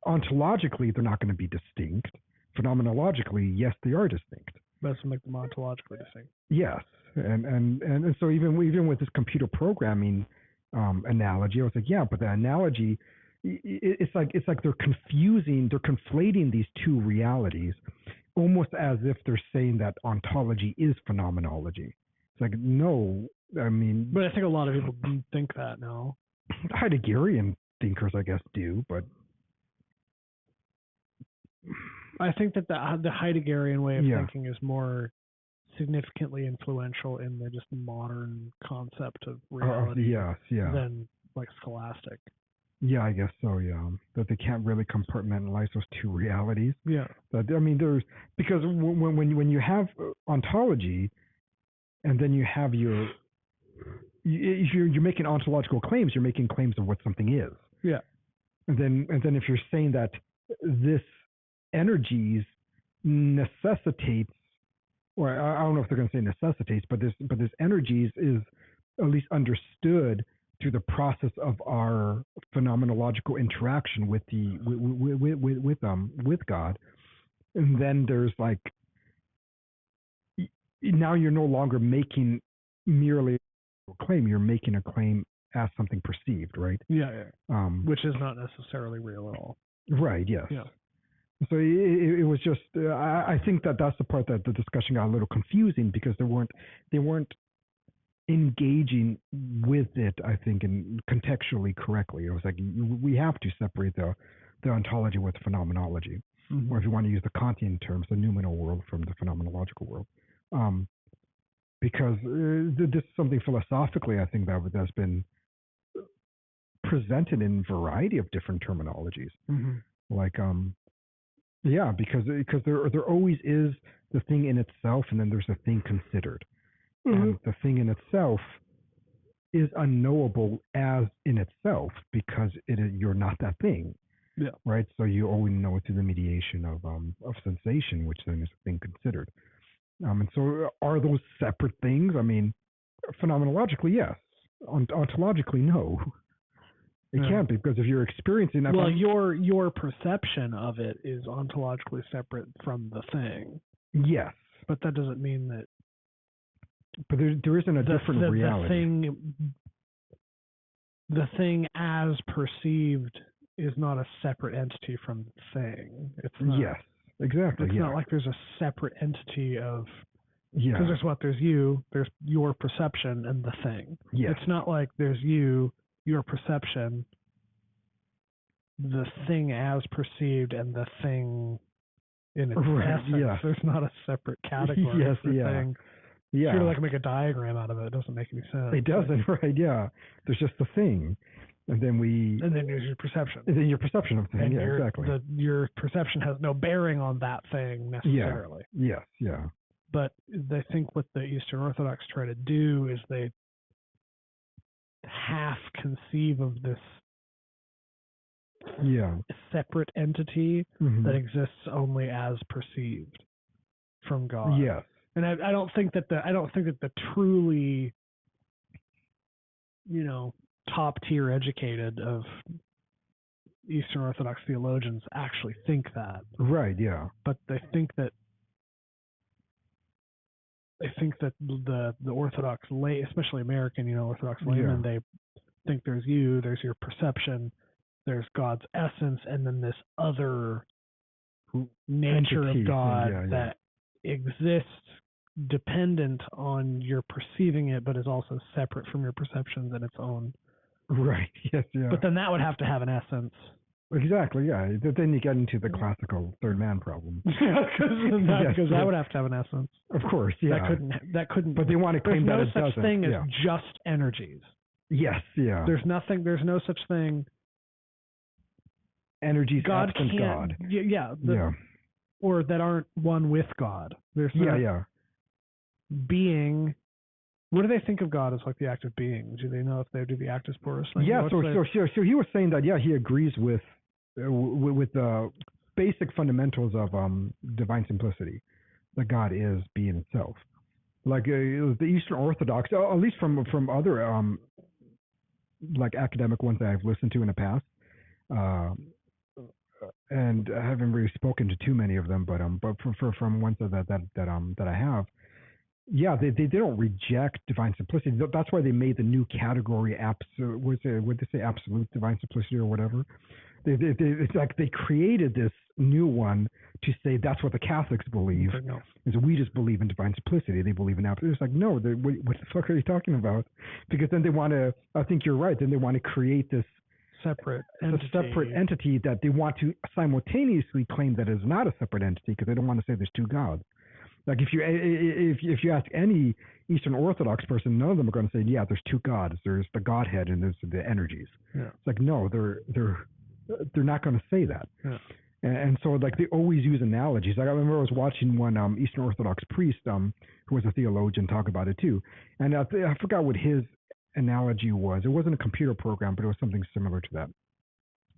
B: Ontologically, they're not going to be distinct. Phenomenologically, yes, they are distinct.
A: That's to make them ontologically distinct.
B: Yes, and so even with this computer programming analogy, I was like, yeah, but the analogy, it's like they're conflating these two realities, almost as if they're saying that ontology is phenomenology. It's like, no, I mean,
A: But I think a lot of people think that now.
B: Heideggerian thinkers, I guess, do, but
A: I think that the Heideggerian way of thinking is more significantly influential in the just modern concept of reality than like scholastic.
B: Yeah, I guess so. Yeah, that they can't really compartmentalize those two realities.
A: Yeah,
B: I mean, there's because when you have ontology, and then you have you're making ontological claims, you're making claims of what something is.
A: Yeah,
B: and then if you're saying that this energies necessitates, or I don't know if they're going to say necessitates, but this energies is at least understood through the process of our phenomenological interaction with with God, and then there's like, now you're no longer making merely a claim, you're making a claim as something perceived, right?
A: Yeah. Which is not necessarily real at all.
B: Right. Yes.
A: Yeah.
B: So it was just I think that's the part that the discussion got a little confusing, because they weren't engaging with it, I think, and contextually correctly. It was like, we have to separate the ontology with phenomenology, or if you want to use the Kantian terms, the noumenal world from the phenomenological world, because this is something philosophically, I think, that's been presented in a variety of different terminologies, like because there always is the thing in itself, and then there's the thing considered. And the thing in itself is unknowable as in itself, because you're not that thing.
A: Yeah.
B: Right. So you only know it through the mediation of sensation, which then is a thing considered. And so are those separate things? I mean, phenomenologically, yes. Ontologically, no. It can't be, because if you're experiencing that.
A: Well, your perception of it is ontologically separate from the thing.
B: Yes.
A: But that doesn't mean that.
B: But there isn't a different reality.
A: The thing as perceived is not a separate entity from the thing. It's not,
B: yes, exactly.
A: It's not like there's a separate entity of.
B: Yeah.
A: Because there's you, there's your perception, and the thing.
B: Yes.
A: It's not like there's you, your perception, the thing as perceived, and the thing in its essence.
B: Yeah.
A: There's not a separate category
B: yes,
A: for
B: yeah.
A: thing.
B: Yeah.
A: If you were to make a diagram out of it, it doesn't make any sense.
B: It doesn't, right? Yeah. There's just the thing, and then
A: there's your perception.
B: And then your perception of the thing. Yeah, exactly.
A: Your perception has no bearing on that thing necessarily.
B: Yeah. Yes. Yeah.
A: But I think what the Eastern Orthodox try to do is they half conceive of this separate entity that exists only as perceived from God.
B: Yes.
A: And I don't think that the truly, top tier educated of Eastern Orthodox theologians actually think that.
B: Right. Yeah.
A: But they think that the Orthodox lay, especially American, Orthodox laymen, they think there's your perception, there's God's essence, and then this other nature
B: entity
A: of God that exists dependent on your perceiving it, but is also separate from your perceptions and its own.
B: Right. Yes. Yeah.
A: But then that would have to have an essence.
B: Exactly. Yeah. Then you get into the classical third man problem.
A: Because that would have to have an essence.
B: Of course. Yeah.
A: That couldn't.
B: But they want to claim that it doesn't.
A: There's no such thing as just energies.
B: Yes. Yeah.
A: There's no such thing.
B: Energies
A: God
B: absent
A: can't.
B: God.
A: Or that aren't one with God. There's being. What do they think of God as like the act of being? Do they know if they do the actus purus thing?
B: Yeah. So he was saying that he agrees with the basic fundamentals of divine simplicity, that God is being itself. Like the Eastern Orthodox, at least from other like academic ones that I've listened to in the past, and I haven't really spoken to too many of them, but from ones that I have, they don't reject divine simplicity. That's why they made the new category would they say absolute divine simplicity or whatever. It's like they created this new one to say that's what the Catholics believe.
A: No.
B: Is we just believe in divine simplicity. They believe in absolute. It's like, no, what the fuck are you talking about? Because then they want to, I think you're right, then they want to create this
A: separate
B: entity that they want to simultaneously claim that is not a separate entity because they don't want to say there's two gods. Like if you ask any Eastern Orthodox person, none of them are going to say, yeah, there's two gods. There's the Godhead and there's the energies.
A: Yeah.
B: It's like, no, they're not going to say that.
A: Yeah.
B: And so like they always use analogies. Like I remember I was watching one Eastern Orthodox priest who was a theologian talk about it too, and I forgot what his analogy was. It wasn't a computer program, but it was something similar to that.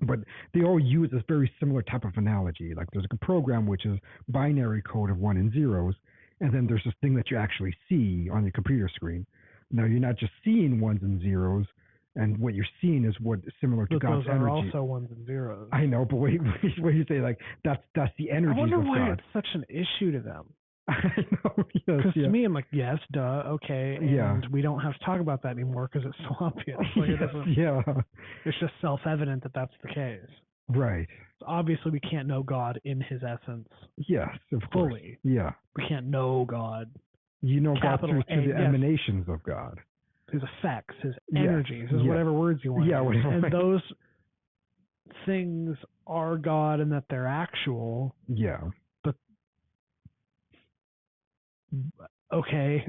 B: But they all use this very similar type of analogy. Like there's a program which is binary code of 1 and 0s, and then there's this thing that you actually see on your computer screen. Now you're not just seeing 1s and 0s, and what you're seeing is what similar to God's energy.
A: Those are also 1s and 0s.
B: I know, but what you say, like that's the energy of God.
A: I wonder why it's such an issue to them.
B: I know,
A: because to me, I'm like, yes, duh, okay, and we don't have to talk about that anymore because it's so obvious. Like, it's just self-evident that that's the case.
B: Right.
A: So obviously, we can't know God in His essence.
B: Yes, of course.
A: Fully.
B: Yeah.
A: We can't know God.
B: You know God through the emanations of God.
A: His effects, His energies, His whatever words you want.
B: Yeah, whatever.
A: And those things are God and that they're actual.
B: Yeah.
A: Okay.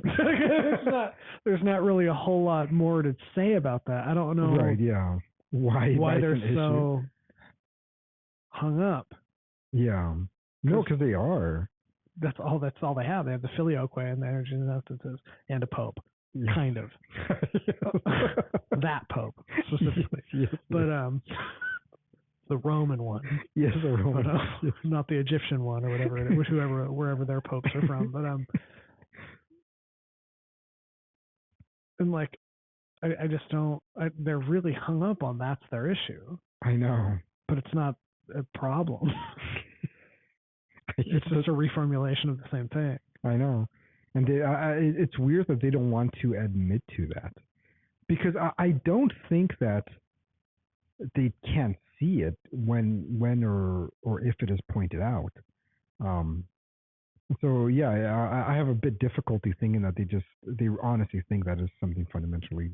A: there's not really a whole lot more to say about that. I don't know.
B: Right, yeah. Why
A: they're so hung up.
B: Yeah. No, because they are.
A: That's all they have. They have the filioque and the energy and essences and a pope. Yeah. Kind of. That pope specifically.
B: Yes.
A: But the Roman one.
B: Yes, the Roman one.
A: But, not the Egyptian one or whatever, wherever their popes are from. But and like I just don't. They're really hung up on that's their issue.
B: I know,
A: but it's not a problem. It's just a reformulation of the same thing.
B: I know, and it's weird that they don't want to admit to that, because I don't think that they can't see it when or if it is pointed out. So yeah, I have a bit difficulty thinking that they honestly think that is something fundamentally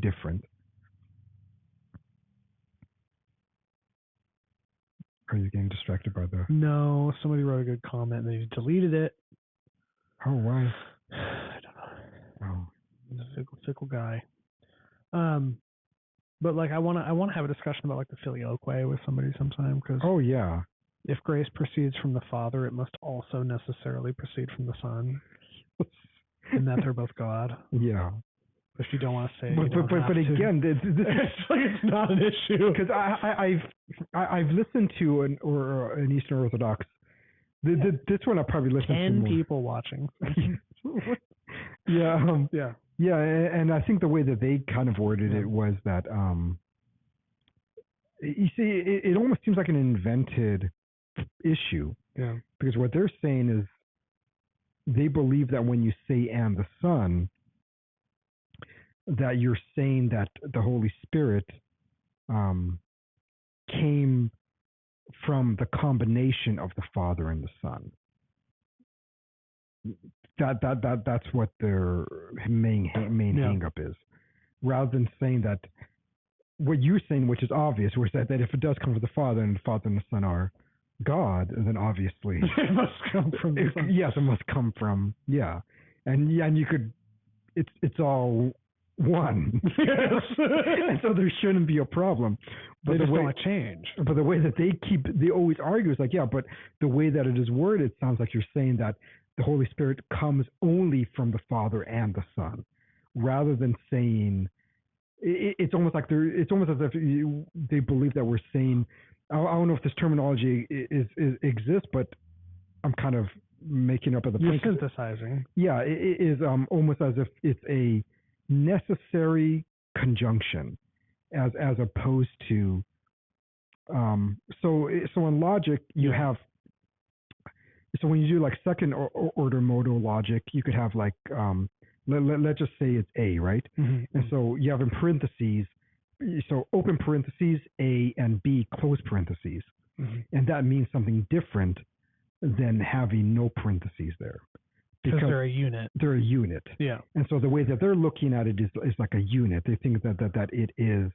B: different. Are you getting distracted by the?
A: No, somebody wrote a good comment and they deleted it.
B: Oh, why?
A: I don't know.
B: Oh,
A: he's a fickle guy. But like I want to have a discussion about like the filioque with somebody sometime because.
B: Oh yeah.
A: If grace proceeds from the Father, it must also necessarily proceed from the Son, and that they're both God.
B: Yeah.
A: If you don't want to say,
B: but again,
A: it's not an issue
B: because I've listened to an Eastern Orthodox. This one I probably listened to
A: 10 people watching.
B: Yeah.
A: Yeah,
B: and I think the way that they kind of worded it was that you see, it almost seems like an invented issue.
A: Yeah.
B: Because what they're saying is they believe that when you say and the Son, that you're saying that the Holy Spirit came from the combination of the Father and the Son. That's what their main hang up is. Rather than saying that what you're saying, which is obvious, was that if it does come from the Father and the Father and the Son are God, then obviously
A: it must come from the Son.
B: Yes, it must come from and you could it's all one.
A: Yes.
B: And so there shouldn't be a problem.
A: But they just don't want to change.
B: But the way that they always argue is like, but the way that it is worded sounds like you're saying that the Holy Spirit comes only from the Father and the Son, rather than saying it's almost like it's almost as if they believe that we're saying. I don't know if this terminology exists, but I'm kind of making up at the point.
A: You're synthesizing.
B: Yeah, it is almost as if it's a necessary conjunction, as opposed to. So in logic you have. So when you do like second order modal logic, you could have like let's just say it's A, right?
A: Mm-hmm.
B: And so you have in parentheses so open parentheses, A and B, close parentheses.
A: Mm-hmm.
B: And that means something different than having no parentheses there.
A: Because they're a unit.
B: They're a unit.
A: Yeah.
B: And so the way that they're looking at it is like a unit. They think that it is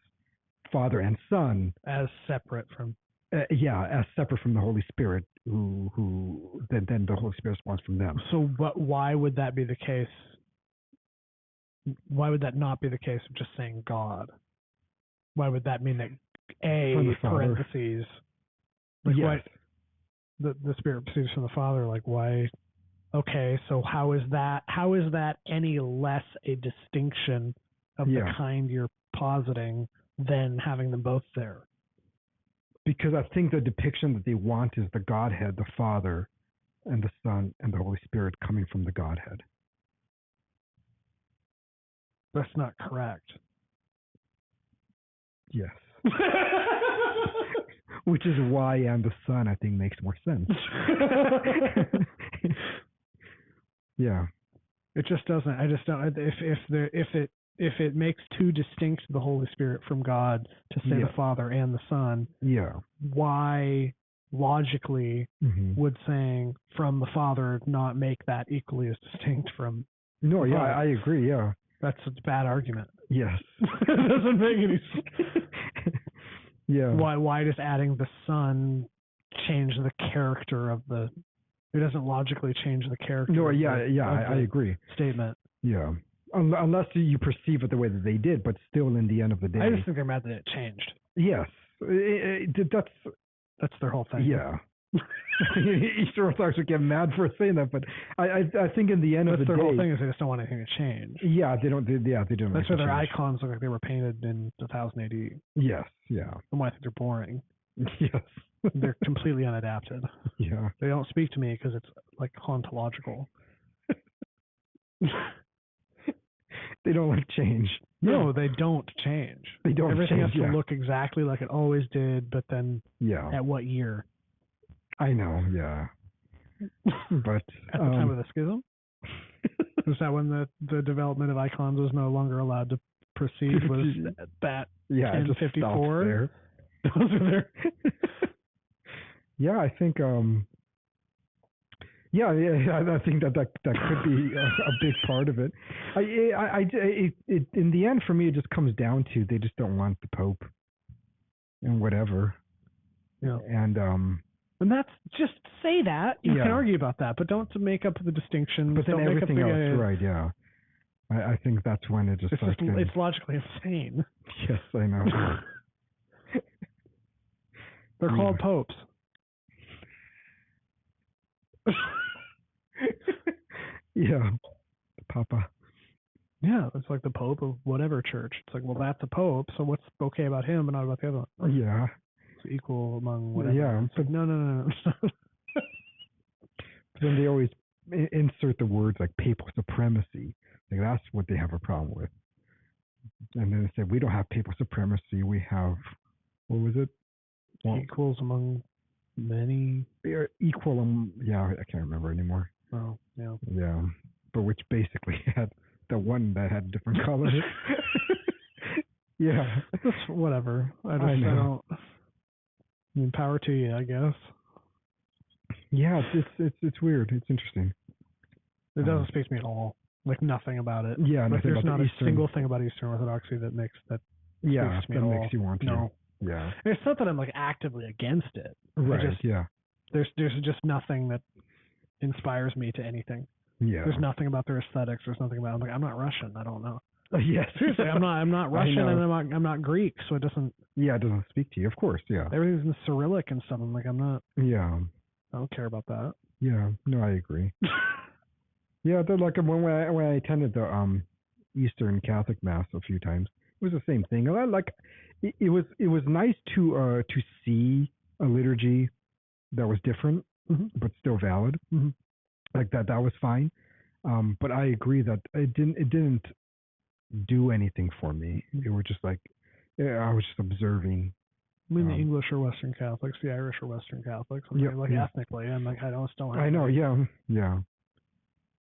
B: Father and Son.
A: As separate from...
B: as separate from the Holy Spirit, who then the Holy Spirit spawns from them.
A: So, but why would that be the case? Why would that not be the case of just saying God? Why would that mean that A parentheses? Like
B: yes.
A: Why, the Spirit proceeds from the Father. Like why? Okay, so how is that any less a distinction of the kind you're positing than having them both there?
B: Because I think the depiction that they want is the Godhead, the Father, and the Son, and the Holy Spirit coming from the Godhead.
A: That's not correct.
B: Yes. Which is why and the Son, I think, makes more sense. Yeah.
A: It just doesn't. I just don't. If it makes too distinct the Holy Spirit from God to say the Father and the Son, why logically would saying from the Father not make that equally as distinct from?
B: No, yeah, I agree. Yeah,
A: that's a bad argument.
B: Yes,
A: it doesn't make any sense.
B: Yeah.
A: Why does adding the Son change the character of the? It doesn't logically change the character.
B: No, I agree.
A: Statement.
B: Yeah. Unless you perceive it the way that they did, but still, in the end of the day,
A: I just think they're mad that it changed.
B: Yes, that's
A: their whole thing.
B: Yeah, Eastern Orthodox would get mad for saying that, but I think in the end of the day,
A: their whole thing is they just don't want anything to change.
B: Yeah, they don't. They don't.
A: That's why their icons look like they were painted in 1000 AD.
B: Yes, yeah.
A: And why I think they're boring.
B: Yes,
A: they're completely unadapted.
B: Yeah,
A: they don't speak to me because it's like hauntological.
B: They don't like change.
A: No, they don't change.
B: They don't.
A: Everything
B: change,
A: has to look exactly like it always did, but then at what year?
B: I know, yeah. But
A: at the time of the schism? Was that when the development of icons was no longer allowed to proceed? Was that 1054? Those are there.
B: Yeah, I think I think that could be a big part of it. It in the end, for me, it just comes down to they just don't want the Pope and whatever.
A: Yeah.
B: And
A: that's just say that. You can argue about that, but don't make up the distinction.
B: But then everything else, right? Yeah. I think that's when it just starts.
A: It's logically insane.
B: Yes, I know.
A: They're called popes.
B: Yeah, Papa.
A: Yeah, it's like the Pope of whatever church. It's like, well, that's a Pope, so what's okay about him but not about the other one?
B: Yeah.
A: It's equal among whatever.
B: Yeah.
A: It's like, no.
B: Then they always insert the words like papal supremacy. Like that's what they have a problem with. And then they say, we don't have papal supremacy. We have, what was it?
A: Equals among many.
B: They're equal. I can't remember anymore.
A: Oh, yeah.
B: Yeah. But which basically had the one that had different colors. Yeah.
A: Just whatever. I don't. I mean, power to you, I guess.
B: Yeah, it's weird. It's interesting.
A: It doesn't speak to me at all. Like nothing about it.
B: Yeah,
A: like
B: nothing
A: there's
B: about
A: not a
B: Eastern...
A: single thing about Eastern Orthodoxy that makes that.
B: Yeah,
A: speaks to me
B: that
A: at
B: makes
A: all.
B: you want to.
A: No.
B: Yeah.
A: And it's not that I'm like actively against it.
B: Right.
A: There's just nothing that inspires me to anything.
B: Yeah.
A: There's nothing about their aesthetics. There's nothing about. I'm not Russian. I don't know.
B: Yes.
A: Seriously, I'm not Russian and I'm not Greek, so it doesn't.
B: Yeah, it doesn't speak to you. Of course. Yeah.
A: Everything's in Cyrillic and stuff. I'm like, I'm not.
B: Yeah.
A: I don't care about that.
B: Yeah. No, I agree. Yeah, they're like when I attended the Eastern Catholic Mass a few times, it was the same thing. It was nice to see a liturgy that was different, but still valid.
A: Mm-hmm.
B: Like that was fine. But I agree that it didn't do anything for me. It was just like I was just observing.
A: I mean, the English are Western Catholics, the Irish are Western Catholics. Ethnically, I'm like, I don't still.
B: I know, yeah.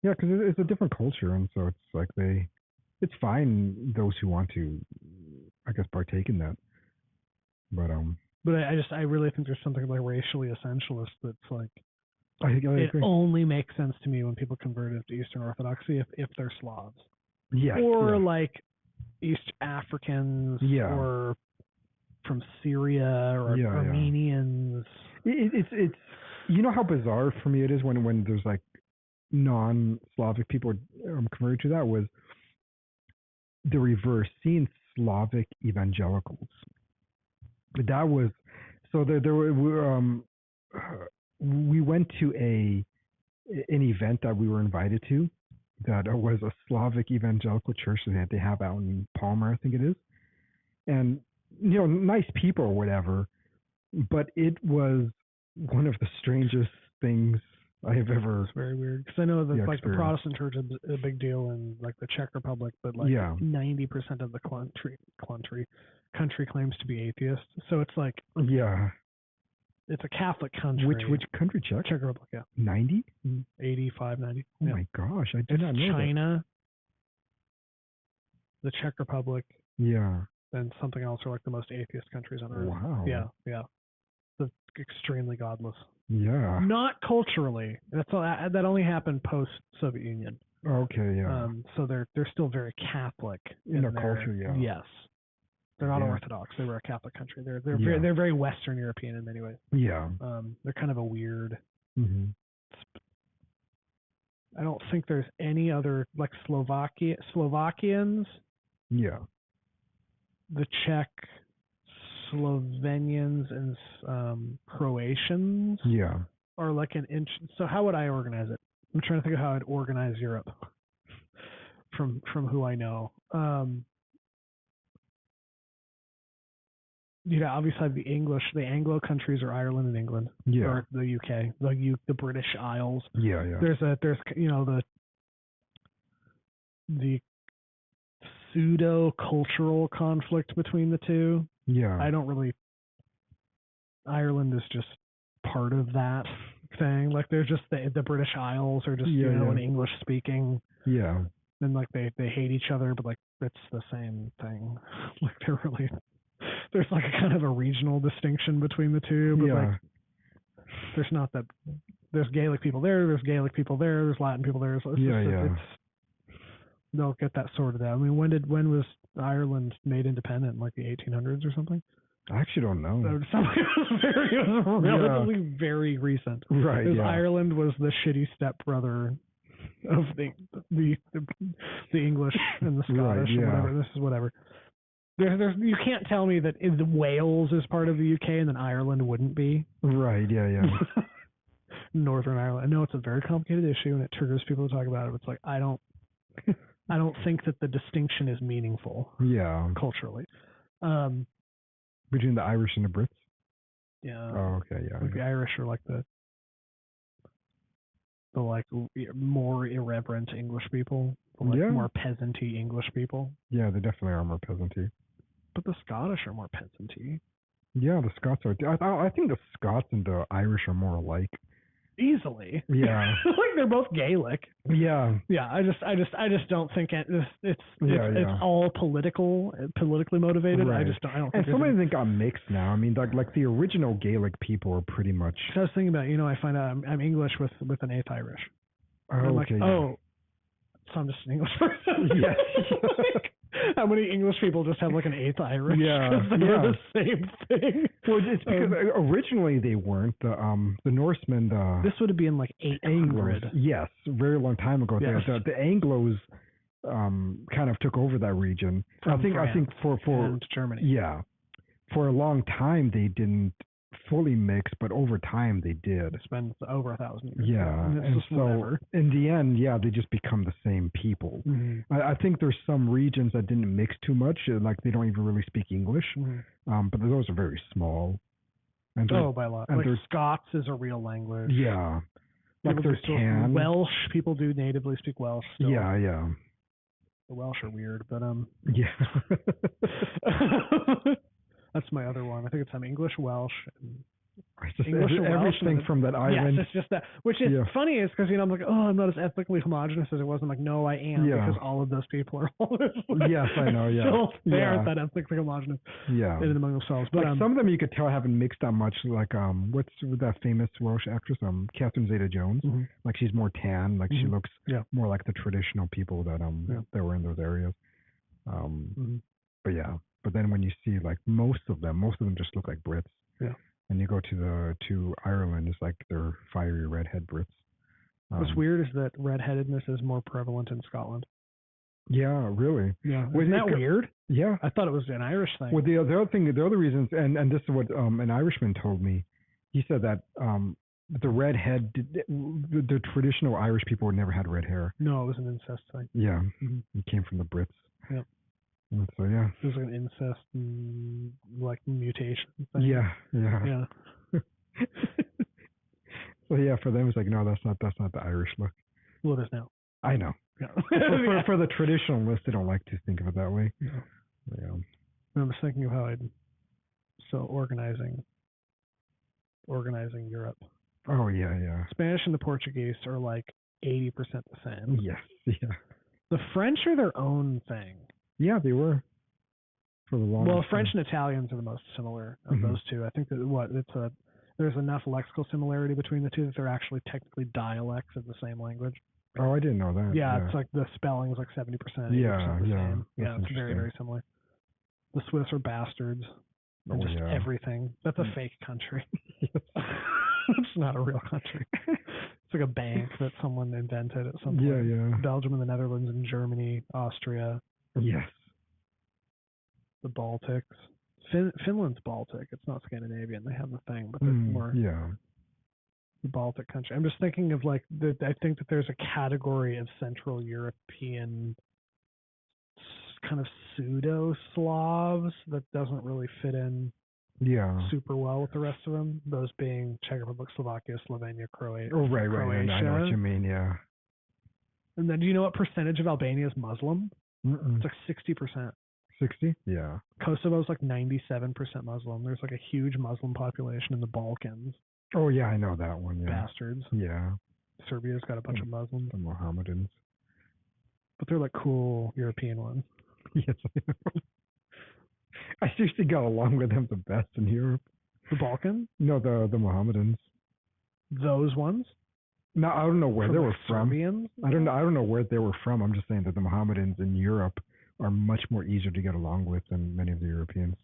B: Yeah, because it's a different culture, and so it's like it's fine those who want to I guess, partake in that. But
A: I really think there's something like racially essentialist that's like
B: I
A: it
B: agree.
A: only makes sense to me when people converted to Eastern Orthodoxy if they're Slavs.
B: Yes.
A: Or like East Africans or from Syria or Armenians.
B: It's you know how bizarre for me it is when there's like non-Slavic people converted to that was the reverse, seeing Slavic evangelicals. That was so there were we went to an event that we were invited to that was a Slavic evangelical church that they have out in Palmer, I think it is, and nice people or whatever, but it was one of the strangest things I have ever.
A: It's very weird because I know that like the Protestant church is a big deal in like the Czech Republic, but like 90% of the country claims to be atheist. So it's like it's a Catholic country.
B: Which country? Czech
A: Republic, yeah.
B: 90?
A: 85, 90.
B: Oh my gosh, I did not know
A: China, the Czech Republic, and something else are like the most atheist countries on earth.
B: Wow.
A: Yeah. It's extremely godless.
B: Yeah.
A: Not culturally. That only happened post Soviet Union.
B: Okay, yeah.
A: So they're still very Catholic
B: in their culture, yeah.
A: Yes. They're not Orthodox. They were a Catholic country. They're very Western European in many ways.
B: Yeah.
A: They're kind of a weird.
B: Mm-hmm.
A: I don't think there's any other like Slovakians.
B: Yeah.
A: The Czech, Slovenians, and Croatians.
B: Yeah.
A: Are like an inch. So how would I organize it? I'm trying to think of how I'd organize Europe. From who I know. Obviously have the English, the Anglo countries are Ireland and England, or the UK, the British Isles.
B: Yeah.
A: There's the pseudo cultural conflict between the two.
B: Yeah.
A: Ireland is just part of that thing. Like there's just the British Isles are just an English speaking.
B: Yeah.
A: And like they hate each other, but like it's the same thing. Like there's like a kind of a regional distinction between the two, but like there's not that. There's Gaelic people there, there's Gaelic people there, there's Latin people there. So they'll get that sorted out. I mean, when was Ireland made independent? Like the 1800s or something?
B: I actually don't know.
A: It was relatively very recent.
B: Right.
A: Because Ireland was the shitty stepbrother of the English and the Scottish and whatever. This is whatever. You can't tell me that Wales is part of the UK and then Ireland wouldn't be.
B: Right. Yeah.
A: Northern Ireland. I know it's a very complicated issue and it triggers people to talk about it. But it's like I don't think that the distinction is meaningful.
B: Yeah.
A: Culturally.
B: Between the Irish and the Brits.
A: Yeah.
B: Oh, okay. Yeah.
A: Like the Irish are like the like more irreverent English people, more peasanty English people.
B: Yeah, they definitely are more peasanty.
A: But the Scottish are more peasanty.
B: Yeah, the Scots are. I think the Scots and the Irish are more alike.
A: Easily.
B: Yeah.
A: Like they're both Gaelic.
B: Yeah.
A: Yeah. I just don't think it's all politically motivated.
B: Right.
A: I don't.
B: And so many of them got mixed now. I mean, like the original Gaelic people are pretty much.
A: I was thinking about I find out I'm English with an eighth Irish.
B: Oh,
A: I'm like,
B: okay.
A: so I'm just an English person.
B: Yes.
A: How many English people just have like an eighth Irish?
B: Yeah,
A: they're the same thing.
B: Well, it's because originally they weren't. The Norsemen.
A: This would have been like 800.
B: Anglos, yes, a very long time ago.
A: Yes.
B: The Anglos kind of took over that region.
A: From
B: I think for
A: and Germany.
B: Yeah, for a long time they didn't fully mix, but over time they did.
A: It's been over 1,000 years.
B: Yeah, and so
A: whatever.
B: In the end, they just become the same people.
A: Mm-hmm.
B: I think there's some regions that didn't mix too much, like they don't even really speak English, but those are very small. And
A: by a lot. Like Scots is a real language.
B: Yeah, like there's
A: Welsh. People do natively speak Welsh. Still.
B: Yeah.
A: The Welsh are weird, but
B: Yeah.
A: That's my other one. I think it's English, Welsh, and
B: I just
A: English or Welsh,
B: everything from that island.
A: Yes, it's just that. Which is funny is because, I'm like, oh, I'm not as ethnically homogenous as it was. I'm like, no, I am, because all of those people are all
B: yes, I know,
A: still they aren't that ethnically homogenous in and among themselves. But
B: like some of them you could tell haven't mixed that much. Like what's that famous Welsh actress, Catherine Zeta-Jones?
A: Mm-hmm.
B: Like she's more tan. Like she looks more like the traditional people that that were in those areas. But then when you see like most of them just look like Brits.
A: Yeah.
B: And you go to Ireland, it's like they're fiery redhead Brits.
A: What's weird is that redheadedness is more prevalent in Scotland.
B: Yeah, really.
A: Yeah. Isn't that weird?
B: Yeah.
A: I thought it was an Irish thing.
B: Well, the other reasons, and this is what an Irishman told me. He said that the redhead, the traditional Irish people never had red hair.
A: No, it was an incest thing.
B: Yeah. Mm-hmm. It came from the Brits.
A: Yeah.
B: And so yeah.
A: It was like an incest like mutation thing.
B: Yeah. So yeah, for them it's like, no, that's not the Irish look.
A: Well, it is now.
B: I know.
A: Yeah.
B: for the traditionalists, they don't like to think of it that way.
A: Yeah. I was thinking of how organizing Europe.
B: Oh yeah.
A: Spanish and the Portuguese are like 80% the same.
B: Yes. Yeah.
A: The French are their own thing.
B: Yeah, they were. For the longest
A: Well, French and Italians are the most similar of those two. I think that there's enough lexical similarity between the two that they're actually technically dialects of the same language.
B: Oh, I didn't know that.
A: Yeah, it's like the spelling is like 70%, 80% the same. Yeah, it's very, very similar. The Swiss are bastards. And just everything. That's a fake country. It's not a real country. It's like a bank that someone invented at some point.
B: Yeah.
A: Belgium and the Netherlands and Germany, Austria.
B: Yes.
A: The Baltics. Finland's Baltic. It's not Scandinavian. They have the thing, but it's more the Baltic country. I'm just thinking of like I think that there's a category of Central European kind of pseudo-Slavs that doesn't really fit in super well with the rest of them. Those being Czech Republic, Slovakia, Slovenia, Croatia.
B: Oh, right.
A: Croatia.
B: I know what you mean, yeah.
A: And then do you know what percentage of Albania is Muslim? It's like 60%.
B: 60? Yeah.
A: Kosovo's like 97% Muslim. There's like a huge Muslim population in the Balkans.
B: Oh, yeah, I know that one, yeah.
A: Bastards.
B: Yeah.
A: Serbia's got a bunch of Muslims.
B: The Mohammedans.
A: But they're like cool European ones.
B: Yes, I know. I usually got along with them the best in Europe.
A: The Balkans?
B: No, the Mohammedans.
A: Those ones?
B: No, I don't know where they were from.
A: Serbians?
B: I don't know where they were from. I'm just saying that the Mohammedans in Europe are much more easier to get along with than many of the Europeans.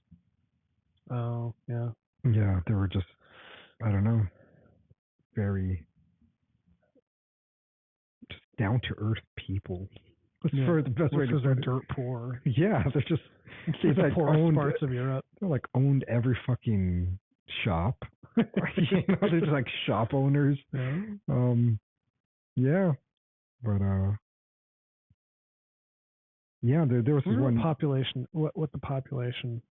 A: Oh, yeah.
B: Yeah, they were just, I don't know, very just down-to-earth people. For the best way to
A: they're dirt poor.
B: Yeah, they're just
A: the like poorest parts of Europe.
B: They're like owned every fucking shop. They're just like shop owners.
A: Yeah.
B: But yeah, there was one
A: population. What the population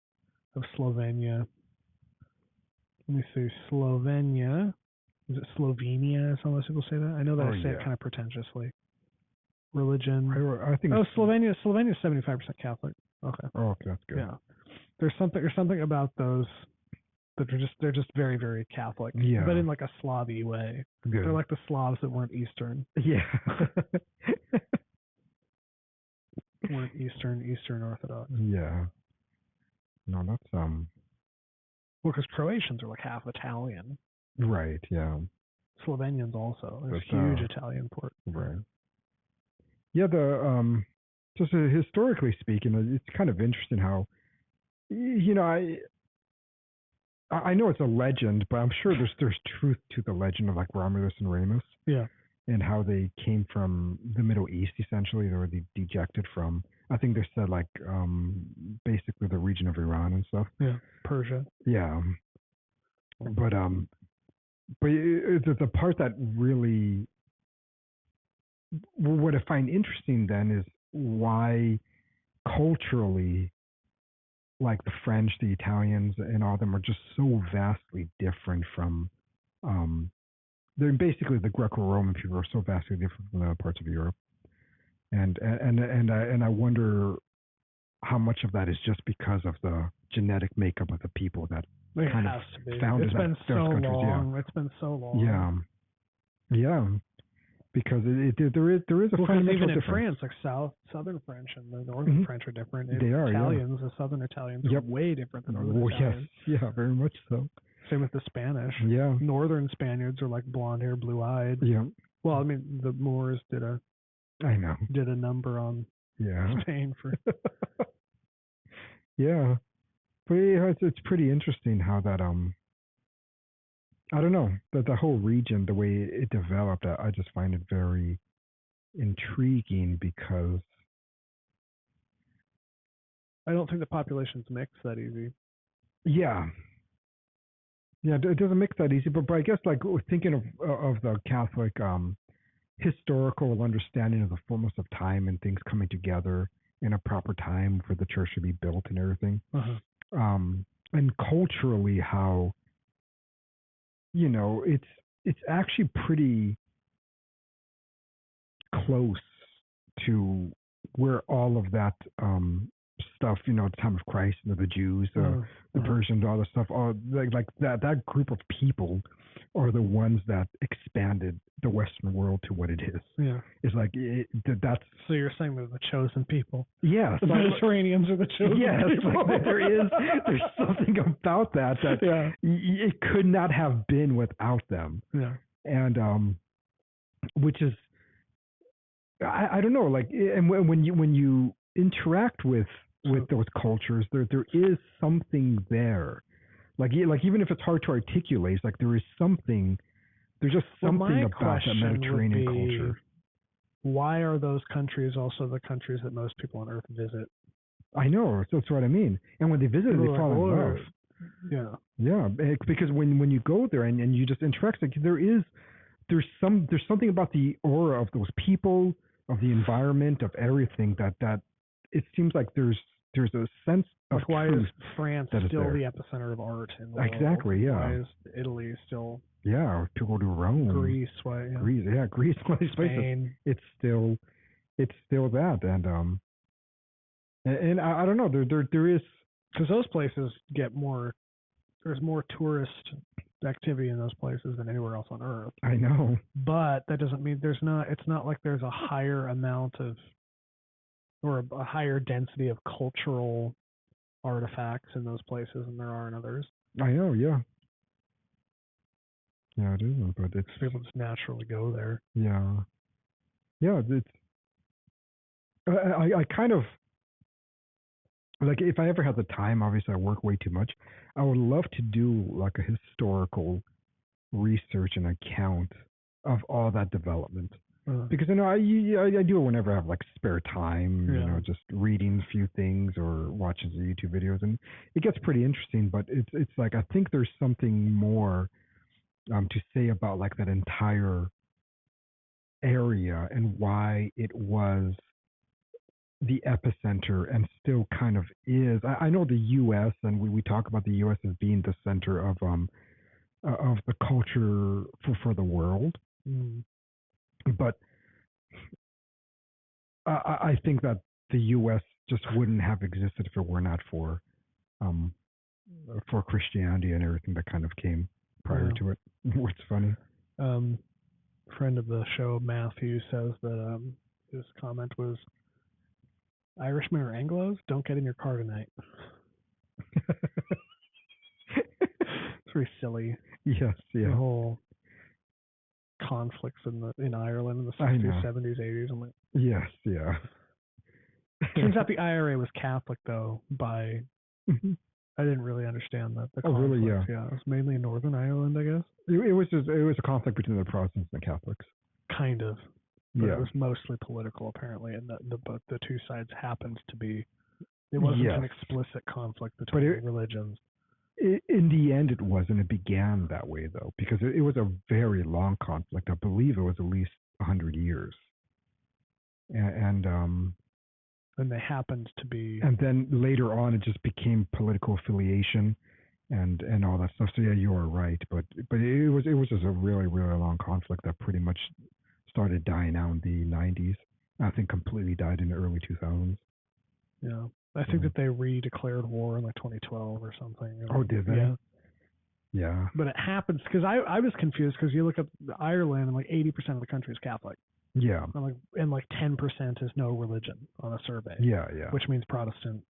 A: of Slovenia? Let me see. Slovenia. Is it Slovenia? Some people say that. I know that I say it kind of pretentiously. Religion.
B: I think.
A: Oh, Slovenia. Slovenia is 75% Catholic. Okay.
B: Oh, okay, that's good.
A: Yeah. There's something about those that they're just very, very Catholic.
B: Yeah.
A: But in like a Slavi way.
B: Good.
A: They're like the Slavs that weren't Eastern.
B: Yeah.
A: Weren't Eastern Orthodox.
B: Yeah. No, that's
A: Well, because Croatians are like half Italian.
B: Right. Yeah.
A: Slovenians also. There's a huge Italian port.
B: Right. Yeah. Just historically speaking, it's kind of interesting how, I know it's a legend, but I'm sure there's truth to the legend of like Romulus and Remus.
A: Yeah.
B: And how they came from the Middle East, essentially. They were dejected from, I think they said like basically the region of Iran and stuff.
A: Yeah, Persia.
B: Yeah. But the part that really, what I find interesting then is why culturally, like the French, the Italians, and all of them are just so vastly different from they're basically the Greco-Roman people are so vastly different from other parts of Europe, and I wonder how much of that is just because of the genetic makeup of the people that
A: It
B: kind
A: has
B: of
A: to be.
B: founded
A: It's been so
B: those countries.
A: long. It's been so long.
B: Yeah. Because there is a fundamental
A: even in
B: difference.
A: France, like southern French and the northern French are different.
B: They are,
A: Italians, the southern Italians are way different than northern Italians.
B: Yes, yeah, very much so.
A: Same with the Spanish.
B: Yeah.
A: Northern Spaniards are like blonde hair, blue eyed.
B: Yeah.
A: Well, I mean, the Moors did a number on Spain for.
B: Yeah, but it's pretty interesting how that I don't know, that the whole region, the way it developed, I just find it very intriguing because
A: I don't think the populations mix that easy.
B: Yeah, it doesn't mix that easy. But I guess like thinking of the Catholic historical understanding of the fullness of time and things coming together in a proper time for the church to be built and everything, and culturally how it's actually pretty close to where all of that stuff, at the time of Christ, the Jews, the Persians, all the stuff, all like that group of people are the ones that expanded the Western world to what it is.
A: Yeah,
B: it's like that's.
A: So you're saying they're the chosen people?
B: Yes,
A: the Mediterraneans are the chosen people.
B: Like there's something about that it could not have been without them.
A: Yeah,
B: and which is. I don't know, like, and when you interact with those cultures, there is something there, like even if it's hard to articulate, it's like there's just something about that Mediterranean culture.
A: Why are those countries also the countries that most people on Earth visit?
B: I know, that's what I mean. And when they visit, they fall in love. Yeah, because when you go there and you just interact, like there's something about the aura of those people, of the environment, of everything that it seems like there's a sense of
A: why
B: truth.
A: Is France still the epicenter of art in the world?
B: Exactly, yeah.
A: Why is Italy still?
B: Yeah, people to Rome,
A: Greece, why? Yeah.
B: Greece, one of these places. It's still that, and I don't know. There is,
A: because those places get more. There's more tourist activity in those places than anywhere else on Earth.
B: I know,
A: but that doesn't mean it's not like there's a higher amount of or a higher density of cultural artifacts in those places than there are in others.
B: I know, yeah, it isn't, but it's
A: people just naturally go there.
B: Yeah, it's. I kind of. Like, if I ever had the time, obviously I work way too much, I would love to do like a historical research and account of all that development. Because I do it whenever I have like spare time, just reading a few things or watching some YouTube videos, and it gets pretty interesting. But it's like I think there's something more to say about like that entire area and why it was the epicenter and still kind of is. I know the U.S. and we talk about the U.S. as being the center of the culture for the world, but I think that the U.S. just wouldn't have existed if it were not for Christianity and everything that kind of came prior to it. It's funny.
A: Friend of the show, Matthew, says that his comment was, Irishmen or Anglos, don't get in your car tonight. It's very silly.
B: Yes, yeah.
A: The whole conflicts in Ireland in the 60s, 70s, 80s. I'm like,
B: yes, yeah.
A: Turns out the IRA was Catholic, though, by... I didn't really understand that. The conflict,
B: really? Yeah.
A: Yeah, it was mainly in Northern Ireland, I guess.
B: It was a conflict between the Protestants and the Catholics.
A: Kind of. But it was mostly political, apparently, and the two sides happened to be. It wasn't an explicit conflict between religions.
B: In the end, it was, and it began that way, though, because it was a very long conflict. I believe it was at least 100 years. And
A: they happened to be.
B: And then later on, it just became political affiliation and all that stuff. So yeah, you are right, but it was just a really, really long conflict that pretty much started dying out in the 90s. I think completely died in the early 2000s.
A: Yeah. I think that they re-declared war in like 2012 or something.
B: Oh, did they?
A: Yeah.
B: Yeah.
A: But it happens because I was confused because you look up Ireland and like 80% of the country is Catholic.
B: Yeah.
A: And like 10% is no religion on a survey.
B: Yeah.
A: Which means Protestant.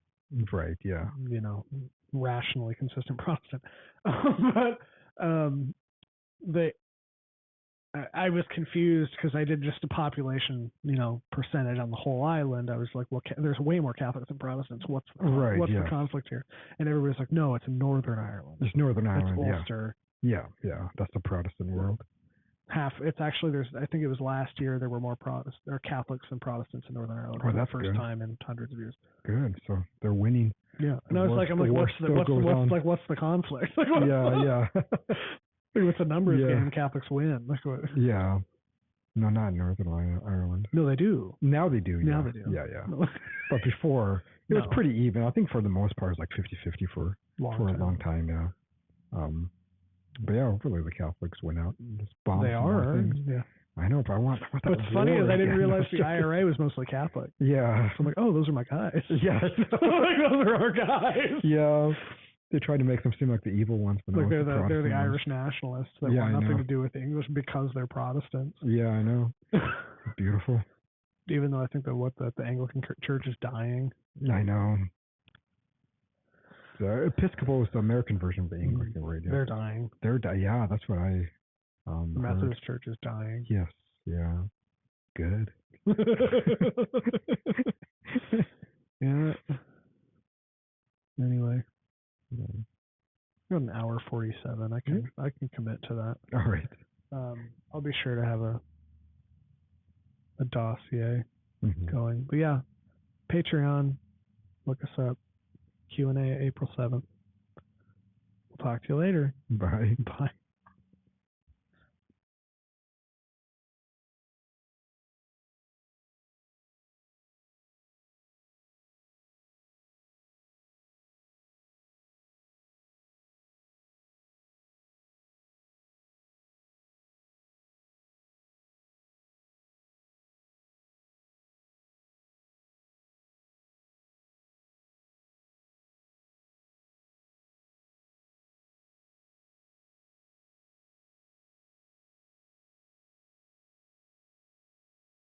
B: Right. Yeah.
A: You know, rationally consistent Protestant. But I was confused because I did just a population, percentage on the whole island. I was like, well, there's way more Catholics than Protestants. What's the conflict here? And everybody's like, no, it's in Northern Ireland.
B: It's Northern Ireland.
A: It's Ulster.
B: Yeah. That's the Protestant world.
A: It's actually I think it was last year there were more Catholics than Protestants in Northern Ireland for the first time in hundreds of years.
B: Good. So they're winning.
A: Yeah. And I was like, what's the conflict?
B: Yeah.
A: What's the numbers game? Catholics win.
B: Yeah. No, not in Northern Ireland.
A: No, they do.
B: Now they do.
A: Now they do.
B: Yeah. But before, it was pretty even. I think for the most part, it's like 50-50 for a long time. Yeah. But yeah, hopefully the Catholics win out and just bomb. They are. Yeah. I know, but I want that. What's
A: funny is I didn't realize the IRA was mostly Catholic.
B: Yeah.
A: So I'm like, oh, those are my guys.
B: Yeah.
A: Those are our guys.
B: Yeah. They tried to make them seem like the evil ones, but
A: they're the Irish nationalists that want nothing to do with English because they're Protestants.
B: Yeah, I know. Beautiful.
A: Even though I think that the Anglican Church is dying.
B: I know. The Episcopal is the American version of the Anglican, right? Yeah.
A: They're dying.
B: Yeah, that's what I.
A: The Methodist Church is dying.
B: Yes. Yeah. Good.
A: Yeah. Anyway. Got an hour 47. I can commit to that.
B: All right.
A: I'll be sure to have a dossier going. But yeah, Patreon. Look us up. Q&A April 7th. We'll talk to you later.
B: Bye.
A: Bye.